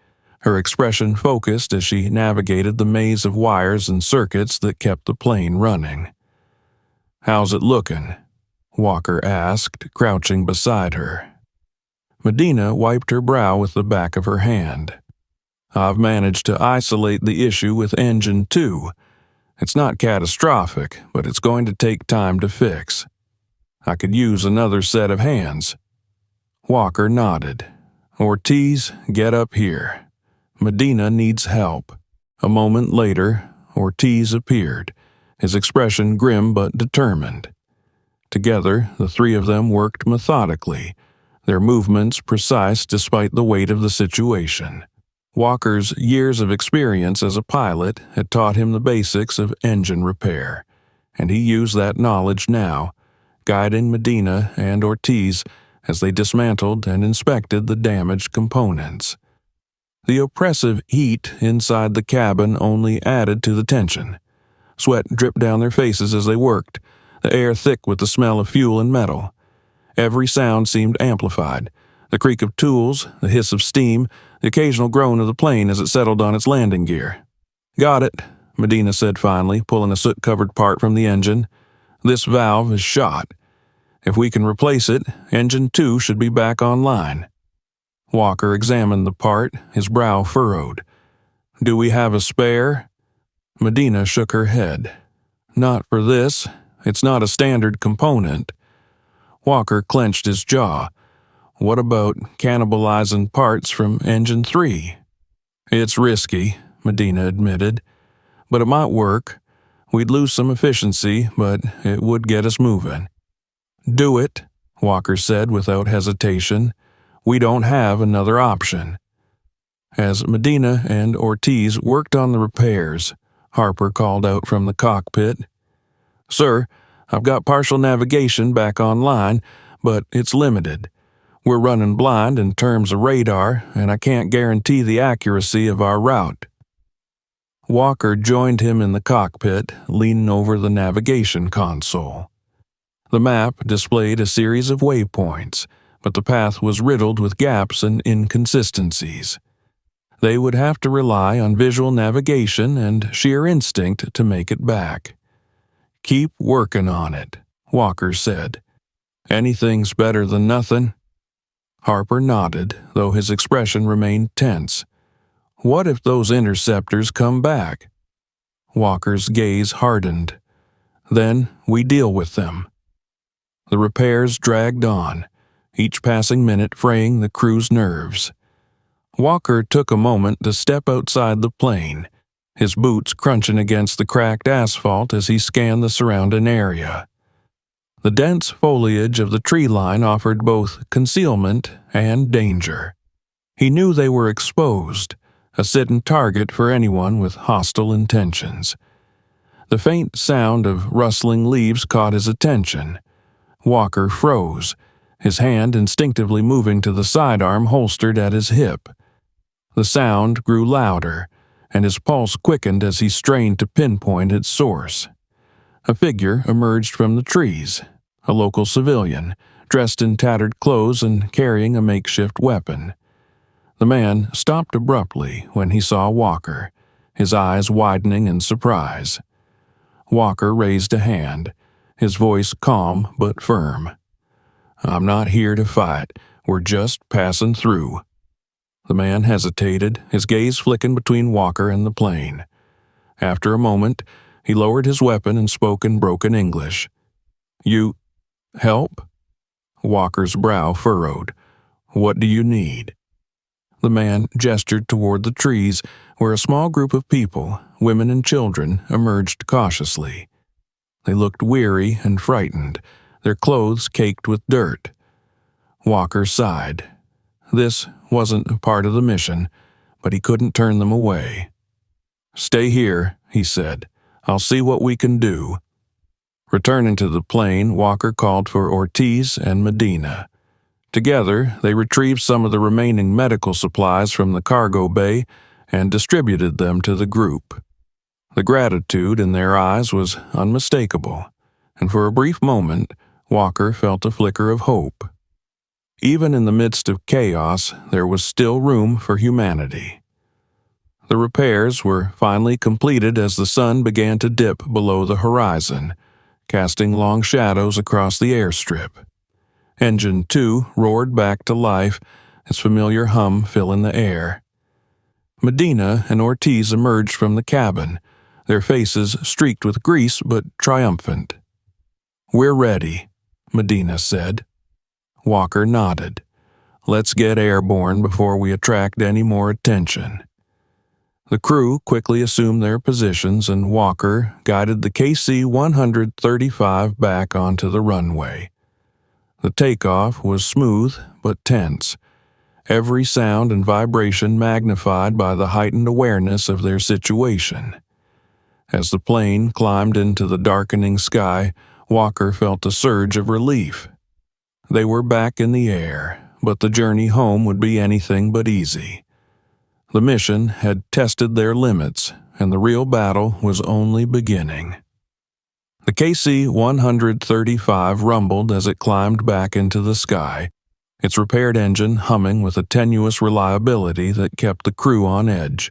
her expression focused as she navigated the maze of wires and circuits that kept the plane running. "How's it looking?" Walker asked, crouching beside her. Medina wiped her brow with the back of her hand. "I've managed to isolate the issue with Engine 2. It's not catastrophic, but it's going to take time to fix. I could use another set of hands." Walker nodded. "Ortiz, get up here. Medina needs help." A moment later, Ortiz appeared, his expression grim but determined. Together, the three of them worked methodically, their movements precise despite the weight of the situation. Walker's years of experience as a pilot had taught him the basics of engine repair, and he used that knowledge now, guiding Medina and Ortiz as they dismantled and inspected the damaged components. The oppressive heat inside the cabin only added to the tension. Sweat dripped down their faces as they worked, the air thick with the smell of fuel and metal. Every sound seemed amplified: the creak of tools, the hiss of steam, the occasional groan of the plane as it settled on its landing gear. "Got it," Medina said finally, pulling a soot-covered part from the engine. "This valve is shot. If we can replace it, Engine 2 should be back online." Walker examined the part, his brow furrowed. "Do we have a spare?" Medina shook her head. "Not for this. It's not a standard component." Walker clenched his jaw. "What about cannibalizing parts from Engine 3? "It's risky," Medina admitted, "but it might work. We'd lose some efficiency, but it would get us moving." "Do it," Walker said without hesitation. "We don't have another option." As Medina and Ortiz worked on the repairs, Harper called out from the cockpit. "Sir, I've got partial navigation back online, but it's limited. We're running blind in terms of radar, and I can't guarantee the accuracy of our route." Walker joined him in the cockpit, leaning over the navigation console. The map displayed a series of waypoints, but the path was riddled with gaps and inconsistencies. They would have to rely on visual navigation and sheer instinct to make it back. "Keep working on it," Walker said. "Anything's better than nothing." Harper nodded, though his expression remained tense. "What if those interceptors come back?" Walker's gaze hardened. "Then we deal with them." The repairs dragged on, each passing minute fraying the crew's nerves. Walker took a moment to step outside the plane, his boots crunching against the cracked asphalt as he scanned the surrounding area. The dense foliage of the tree line offered both concealment and danger. He knew they were exposed, a sitting target for anyone with hostile intentions. The faint sound of rustling leaves caught his attention. Walker froze, his hand instinctively moving to the sidearm holstered at his hip. The sound grew louder, and his pulse quickened as he strained to pinpoint its source. A figure emerged from the trees, a local civilian, dressed in tattered clothes and carrying a makeshift weapon. The man stopped abruptly when he saw Walker, his eyes widening in surprise. Walker raised a hand, his voice calm but firm. "I'm not here to fight. We're just passing through." The man hesitated, his gaze flicking between Walker and the plane. After a moment, he lowered his weapon and spoke in broken English. "You help?" Walker's brow furrowed. "What do you need?" The man gestured toward the trees, where a small group of people, women and children, emerged cautiously. They looked weary and frightened, their clothes caked with dirt. Walker sighed. This wasn't a part of the mission, but he couldn't turn them away. "Stay here," he said. "I'll see what we can do." Returning to the plane, Walker called for Ortiz and Medina. Together, they retrieved some of the remaining medical supplies from the cargo bay and distributed them to the group. The gratitude in their eyes was unmistakable, and for a brief moment, Walker felt a flicker of hope. Even in the midst of chaos, there was still room for humanity. The repairs were finally completed as the sun began to dip below the horizon, casting long shadows across the airstrip. Engine 2 roared back to life, its familiar hum filling the air. Medina and Ortiz emerged from the cabin, their faces streaked with grease but triumphant. "We're ready," Medina said. Walker nodded. "Let's get airborne before we attract any more attention." The crew quickly assumed their positions, and Walker guided the KC-135 back onto the runway. The takeoff was smooth but tense, every sound and vibration magnified by the heightened awareness of their situation. As the plane climbed into the darkening sky, Walker felt a surge of relief. They were back in the air, but the journey home would be anything but easy. The mission had tested their limits, and the real battle was only beginning. The KC-135 rumbled as it climbed back into the sky, its repaired engine humming with a tenuous reliability that kept the crew on edge.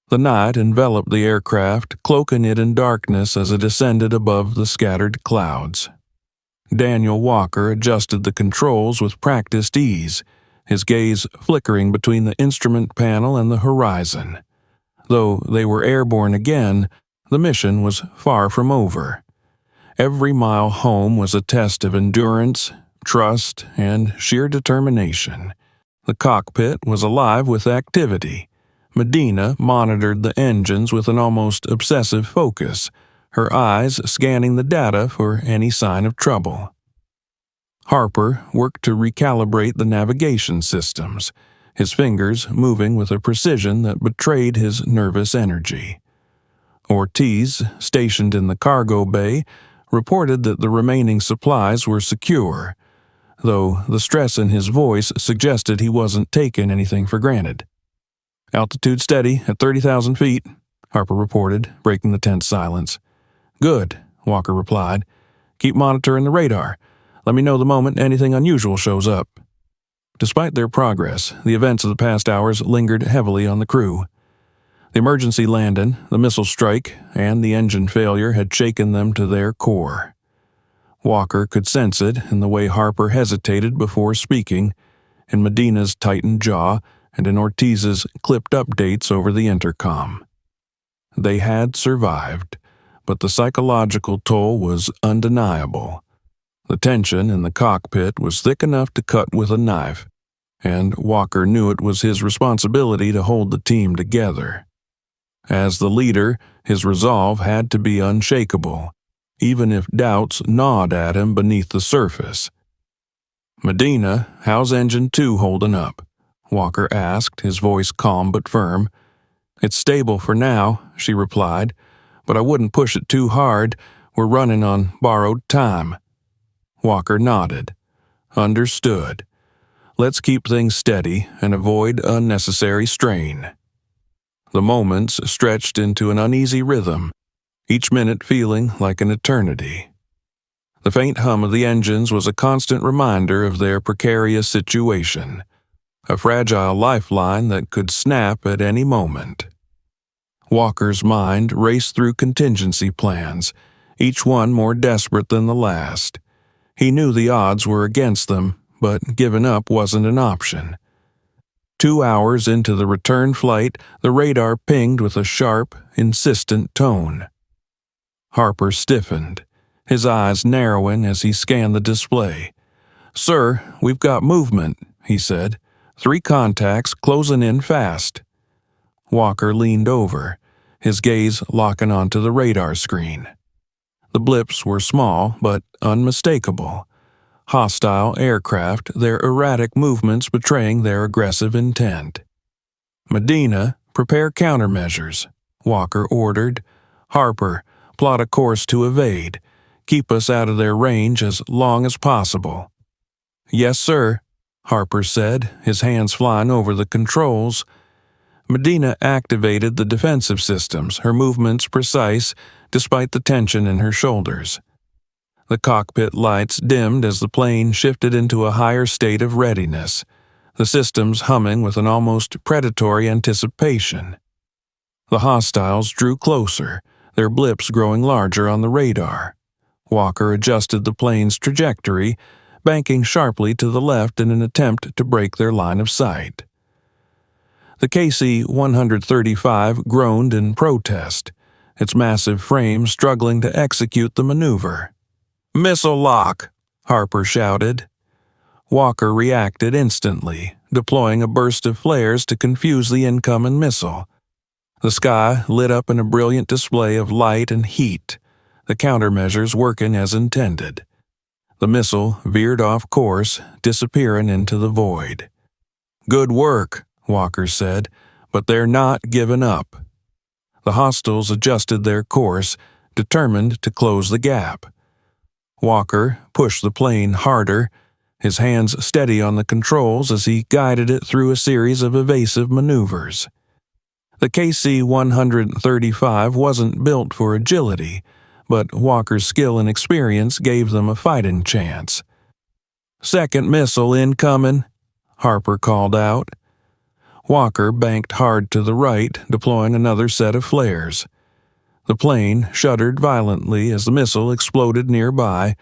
The night enveloped the aircraft, cloaking it in darkness as it ascended above the scattered clouds. Daniel Walker adjusted the controls with practiced ease, his gaze flickering between the instrument panel and the horizon. Though they were airborne again, the mission was far from over. Every mile home was a test of endurance, trust, and sheer determination. The cockpit was alive with activity. Medina monitored the engines with an almost obsessive focus, her eyes scanning the data for any sign of trouble. Harper worked to recalibrate the navigation systems, his fingers moving with a precision that betrayed his nervous energy. Ortiz, stationed in the cargo bay, reported that the remaining supplies were secure, though the stress in his voice suggested he wasn't taking anything for granted. "Altitude steady at 30,000 feet, Harper reported, breaking the tense silence. "Good," Walker replied. Keep monitoring the radar. Let me know the moment anything unusual shows up." Despite their progress, the events of the past hours lingered heavily on the crew. The emergency landing, the missile strike, and the engine failure had shaken them to their core. Walker could sense it in the way Harper hesitated before speaking, in Medina's tightened jaw, and in Ortiz's clipped updates over the intercom. They had survived, but the psychological toll was undeniable. The tension in the cockpit was thick enough to cut with a knife, and Walker knew it was his responsibility to hold the team together. As the leader, his resolve had to be unshakable, even if doubts gnawed at him beneath the surface. "Medina, how's Engine 2 holding up?" Walker asked, his voice calm but firm. "It's stable for now," she replied, "but I wouldn't push it too hard. We're running on borrowed time." Walker nodded. "Understood. Let's keep things steady and avoid unnecessary strain." The moments stretched into an uneasy rhythm, each minute feeling like an eternity. The faint hum of the engines was a constant reminder of their precarious situation, a fragile lifeline that could snap at any moment. Walker's mind raced through contingency plans, each one more desperate than the last. He knew the odds were against them, but giving up wasn't an option. 2 hours into the return flight, the radar pinged with a sharp, insistent tone. Harper stiffened, his eyes narrowing as he scanned the display. "Sir, we've got movement," he said. 3 contacts closing in fast." Walker leaned over, his gaze locking onto the radar screen. The blips were small but unmistakable. Hostile aircraft, their erratic movements betraying their aggressive intent. "Medina, prepare countermeasures," Walker ordered. "Harper, plot a course to evade. Keep us out of their range as long as possible." "Yes, sir," Harper said, his hands flying over the controls. Medina activated the defensive systems, her movements precise despite the tension in her shoulders. The cockpit lights dimmed as the plane shifted into a higher state of readiness, the systems humming with an almost predatory anticipation. The hostiles drew closer, their blips growing larger on the radar. Walker adjusted the plane's trajectory, banking sharply to the left in an attempt to break their line of sight. The KC-135 groaned in protest, its massive frame struggling to execute the maneuver. "Missile lock!" Harper shouted. Walker reacted instantly, deploying a burst of flares to confuse the incoming missile. The sky lit up in a brilliant display of light and heat, the countermeasures working as intended. The missile veered off course, disappearing into the void. "Good work," Walker said, "but they're not giving up." The hostiles adjusted their course, determined to close the gap. Walker pushed the plane harder, his hands steady on the controls as he guided it through a series of evasive maneuvers. The KC-135 wasn't built for agility, but Walker's skill and experience gave them a fighting chance. "Second missile incoming," Harper called out. Walker banked hard to the right, deploying another set of flares. The plane shuddered violently as the missile exploded nearby,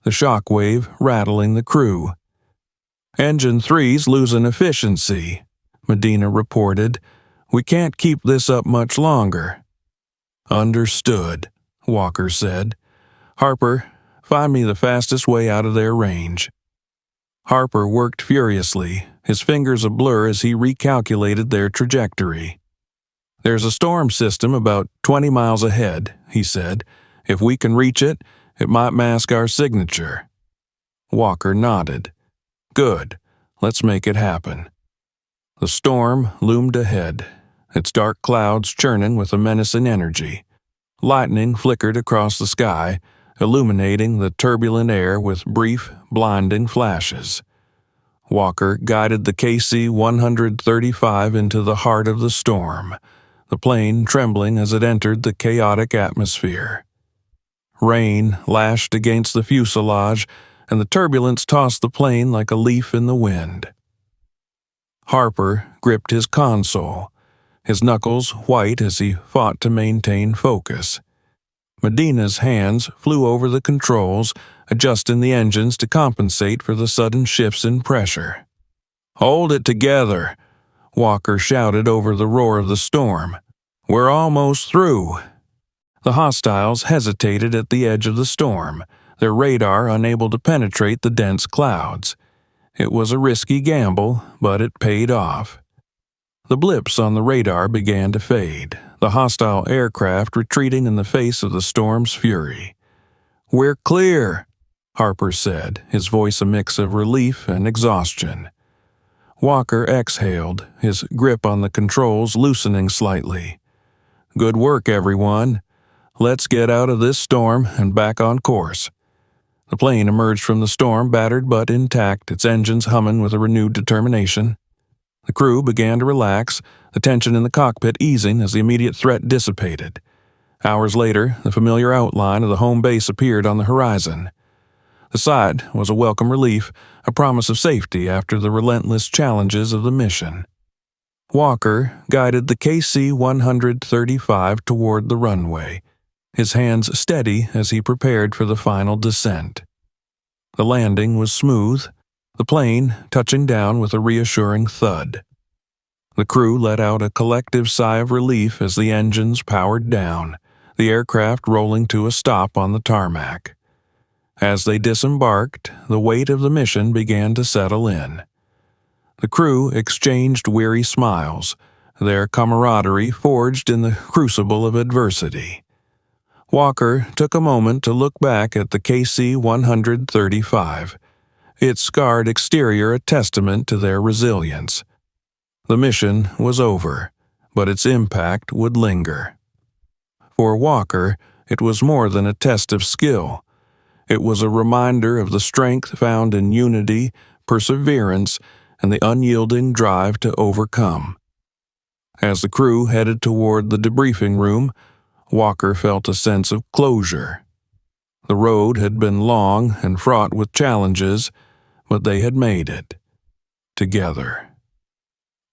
the shock wave rattling the crew. "Engine 3's losing efficiency," Medina reported. "We can't keep this up much longer." "Understood," Walker said. "Harper, find me the fastest way out of their range." Harper worked furiously, his fingers a blur as he recalculated their trajectory. "There's a storm system about 20 miles ahead," he said. "If we can reach it, it might mask our signature." Walker nodded. "Good. Let's make it happen." The storm loomed ahead, its dark clouds churning with a menacing energy. Lightning flickered across the sky, illuminating the turbulent air with brief, blinding flashes. Walker guided the KC-135 into the heart of the storm, the plane trembling as it entered the chaotic atmosphere. Rain lashed against the fuselage, and the turbulence tossed the plane like a leaf in the wind. Harper gripped his console, his knuckles white as he fought to maintain focus. Medina's hands flew over the controls, adjusting the engines to compensate for the sudden shifts in pressure. "Hold it together," Walker shouted over the roar of the storm. "We're almost through." The hostiles hesitated at the edge of the storm, their radar unable to penetrate the dense clouds. It was a risky gamble, but it paid off. The blips on the radar began to fade, the hostile aircraft retreating in the face of the storm's fury. "We're clear," Harper said, his voice a mix of relief and exhaustion. Walker exhaled, his grip on the controls loosening slightly. "Good work, everyone. Let's get out of this storm and back on course." The plane emerged from the storm battered but intact, its engines humming with a renewed determination. The crew began to relax, the tension in the cockpit easing as the immediate threat dissipated. Hours later, the familiar outline of the home base appeared on the horizon. The sight was a welcome relief, a promise of safety after the relentless challenges of the mission. Walker guided the KC-135 toward the runway, his hands steady as he prepared for the final descent. The landing was smooth, the plane touching down with a reassuring thud. The crew let out a collective sigh of relief as the engines powered down, the aircraft rolling to a stop on the tarmac. As they disembarked, the weight of the mission began to settle in. The crew exchanged weary smiles, their camaraderie forged in the crucible of adversity. Walker took a moment to look back at the KC-135, its scarred exterior a testament to their resilience. The mission was over, but its impact would linger. For Walker, it was more than a test of skill. It was a reminder of the strength found in unity, perseverance, and the unyielding drive to overcome. As the crew headed toward the debriefing room, Walker felt a sense of closure. The road had been long and fraught with challenges, but they had made it. Together.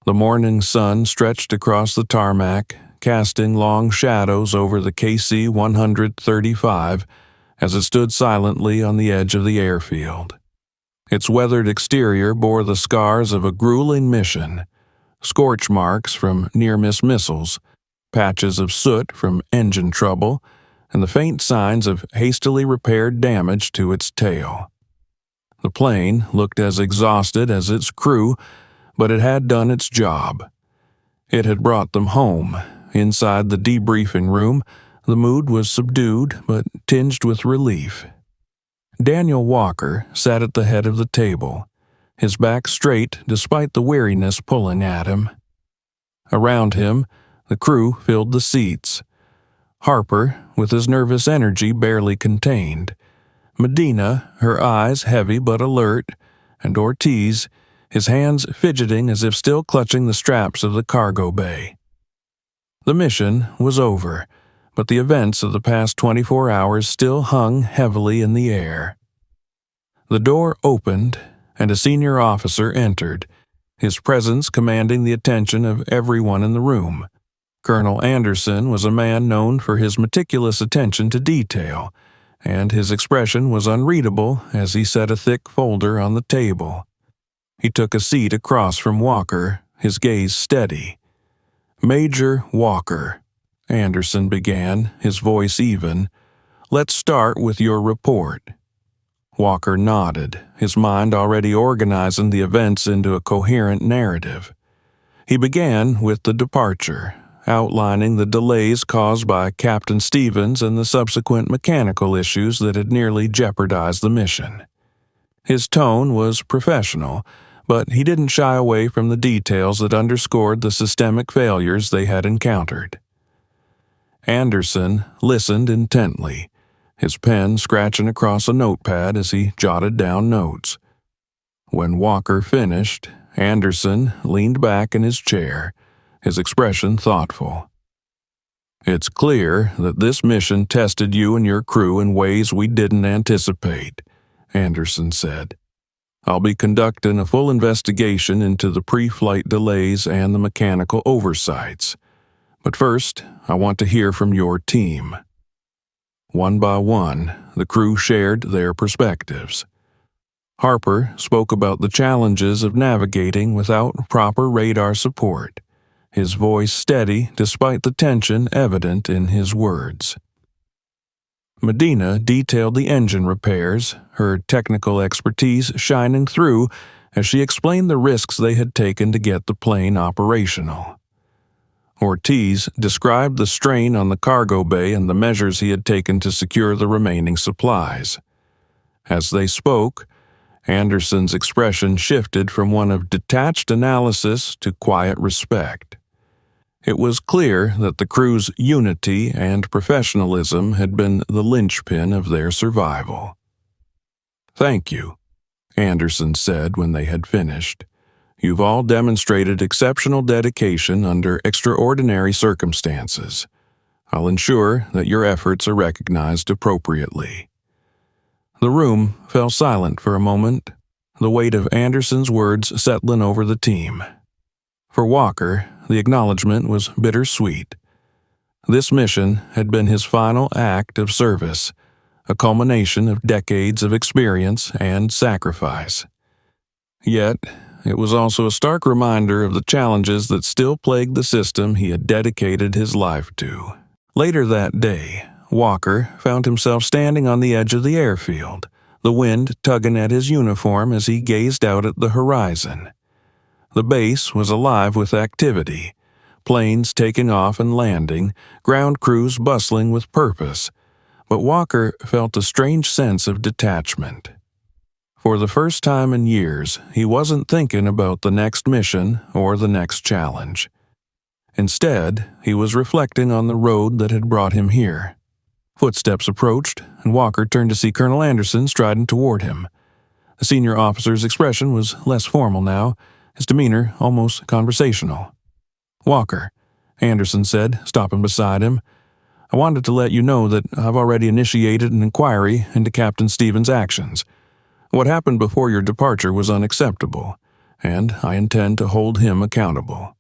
The morning sun stretched across the tarmac, casting long shadows over the KC-135 as it stood silently on the edge of the airfield. Its weathered exterior bore the scars of a grueling mission, scorch marks from near-miss missiles, patches of soot from engine trouble, and the faint signs of hastily repaired damage to its tail. The plane looked as exhausted as its crew, but it had done its job. It had brought them home. Inside the debriefing room, the mood was subdued but tinged with relief. Daniel Walker sat at the head of the table, his back straight despite the weariness pulling at him. Around him, the crew filled the seats. Harper, with his nervous energy barely contained. Medina, her eyes heavy but alert, and Ortiz, his hands fidgeting as if still clutching the straps of the cargo bay. The mission was over, but the events of the past 24 hours still hung heavily in the air. The door opened, and a senior officer entered, his presence commanding the attention of everyone in the room. Colonel Anderson was a man known for his meticulous attention to detail, and his expression was unreadable as he set a thick folder on the table. He took a seat across from Walker, his gaze steady. "Major Walker," Anderson began, his voice even, "let's start with your report." Walker nodded, his mind already organizing the events into a coherent narrative. He began with the departure, outlining the delays caused by Captain Stevens and the subsequent mechanical issues that had nearly jeopardized the mission. His tone was professional, but he didn't shy away from the details that underscored the systemic failures they had encountered. Anderson listened intently, his pen scratching across a notepad as he jotted down notes. When Walker finished, Anderson leaned back in his chair, his expression thoughtful. It's clear that this mission tested you and your crew in ways we didn't anticipate, Anderson said. I'll be conducting a full investigation into the pre-flight delays and the mechanical oversights. But first, I want to hear from your team. One by one, the crew shared their perspectives. Harper spoke about the challenges of navigating without proper radar support, his voice steady despite the tension evident in his words. Medina detailed the engine repairs, her technical expertise shining through as she explained the risks they had taken to get the plane operational. Ortiz described the strain on the cargo bay and the measures he had taken to secure the remaining supplies. As they spoke, Anderson's expression shifted from one of detached analysis to quiet respect. It was clear that the crew's unity and professionalism had been the linchpin of their survival. "Thank you," Anderson said when they had finished. "You've all demonstrated exceptional dedication under extraordinary circumstances. I'll ensure that your efforts are recognized appropriately." The room fell silent for a moment, the weight of Anderson's words settling over the team. For Walker, the acknowledgement was bittersweet. This mission had been his final act of service, a culmination of decades of experience and sacrifice. Yet, it was also a stark reminder of the challenges that still plagued the system he had dedicated his life to. Later that day, Walker found himself standing on the edge of the airfield, the wind tugging at his uniform as he gazed out at the horizon. The base was alive with activity, planes taking off and landing, ground crews bustling with purpose, but Walker felt a strange sense of detachment. For the first time in years, he wasn't thinking about the next mission or the next challenge. Instead, he was reflecting on the road that had brought him here. Footsteps approached, and Walker turned to see Colonel Anderson striding toward him. The senior officer's expression was less formal now, his demeanor almost conversational. "Walker," Anderson said, stopping beside him, "I wanted to let you know that I've already initiated an inquiry into Captain Stevens' actions. What happened before your departure was unacceptable, and I intend to hold him accountable."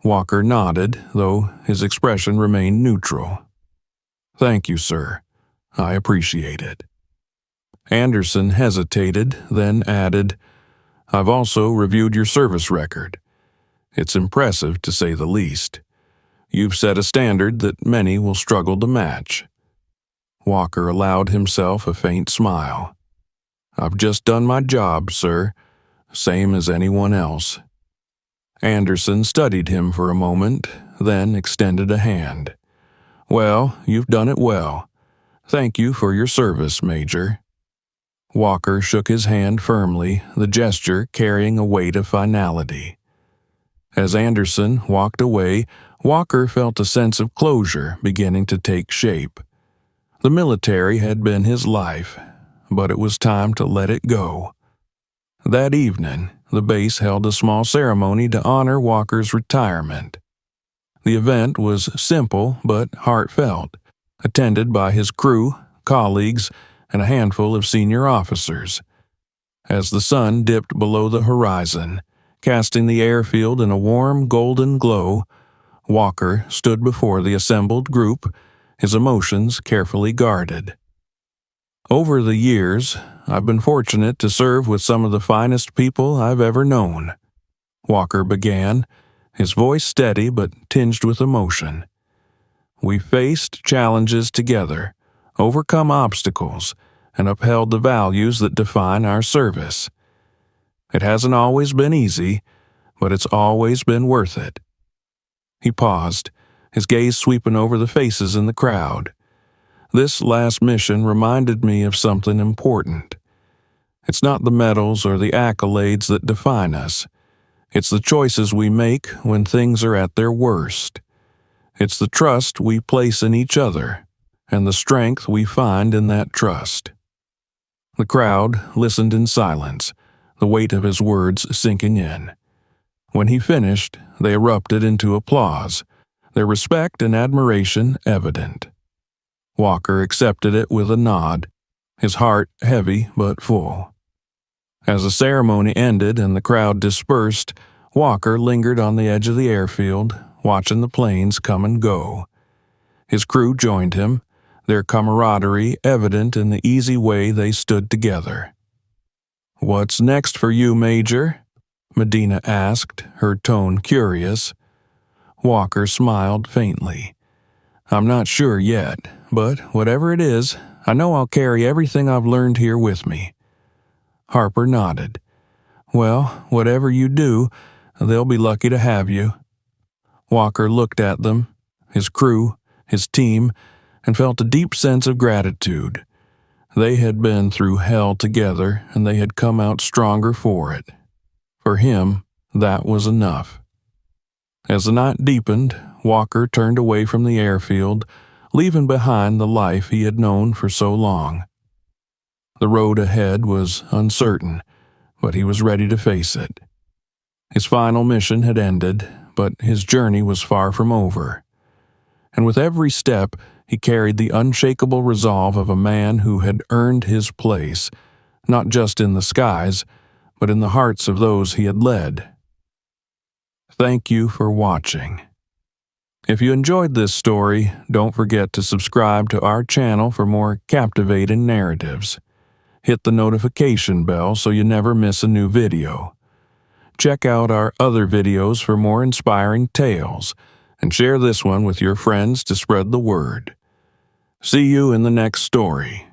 Walker nodded, though his expression remained neutral. "Thank you, sir. I appreciate it." Anderson hesitated, then added, "I've also reviewed your service record. It's impressive, to say the least. You've set a standard that many will struggle to match." Walker allowed himself a faint smile. "I've just done my job, sir, same as anyone else." Anderson studied him for a moment, then extended a hand. "Well, you've done it well. Thank you for your service, Major." Walker shook his hand firmly, the gesture carrying a weight of finality. As Anderson walked away, Walker felt a sense of closure beginning to take shape. The military had been his life, but it was time to let it go. That evening, the base held a small ceremony to honor Walker's retirement. The event was simple but heartfelt, attended by his crew, colleagues, and a handful of senior officers. As the sun dipped below the horizon, casting the airfield in a warm golden glow, Walker stood before the assembled group, his emotions carefully guarded. "Over the years, I've been fortunate to serve with some of the finest people I've ever known," Walker began, his voice steady but tinged with emotion. "We faced challenges together, overcome obstacles, and upheld the values that define our service. It hasn't always been easy, but it's always been worth it." He paused, his gaze sweeping over the faces in the crowd. "This last mission reminded me of something important. It's not the medals or the accolades that define us. It's the choices we make when things are at their worst. It's the trust we place in each other, and the strength we find in that trust." The crowd listened in silence, the weight of his words sinking in. When he finished, they erupted into applause, their respect and admiration evident. Walker accepted it with a nod, his heart heavy but full. As the ceremony ended and the crowd dispersed, Walker lingered on the edge of the airfield, watching the planes come and go. His crew joined him, their camaraderie evident in the easy way they stood together. "What's next for you, Major?" Medina asked, her tone curious. Walker smiled faintly. "I'm not sure yet, but whatever it is, I know I'll carry everything I've learned here with me." Harper nodded. "Well, whatever you do, they'll be lucky to have you." Walker looked at them, his crew, his team, and felt a deep sense of gratitude. They had been through hell together, and they had come out stronger for it. For him, that was enough. As the night deepened, Walker turned away from the airfield, leaving behind the life he had known for so long. The road ahead was uncertain, but he was ready to face it. His final mission had ended, but his journey was far from over. And with every step, he carried the unshakable resolve of a man who had earned his place, not just in the skies, but in the hearts of those he had led. Thank you for watching. If you enjoyed this story, don't forget to subscribe to our channel for more captivating narratives. Hit the notification bell so you never miss a new video. Check out our other videos for more inspiring tales, and share this one with your friends to spread the word. See you in the next story.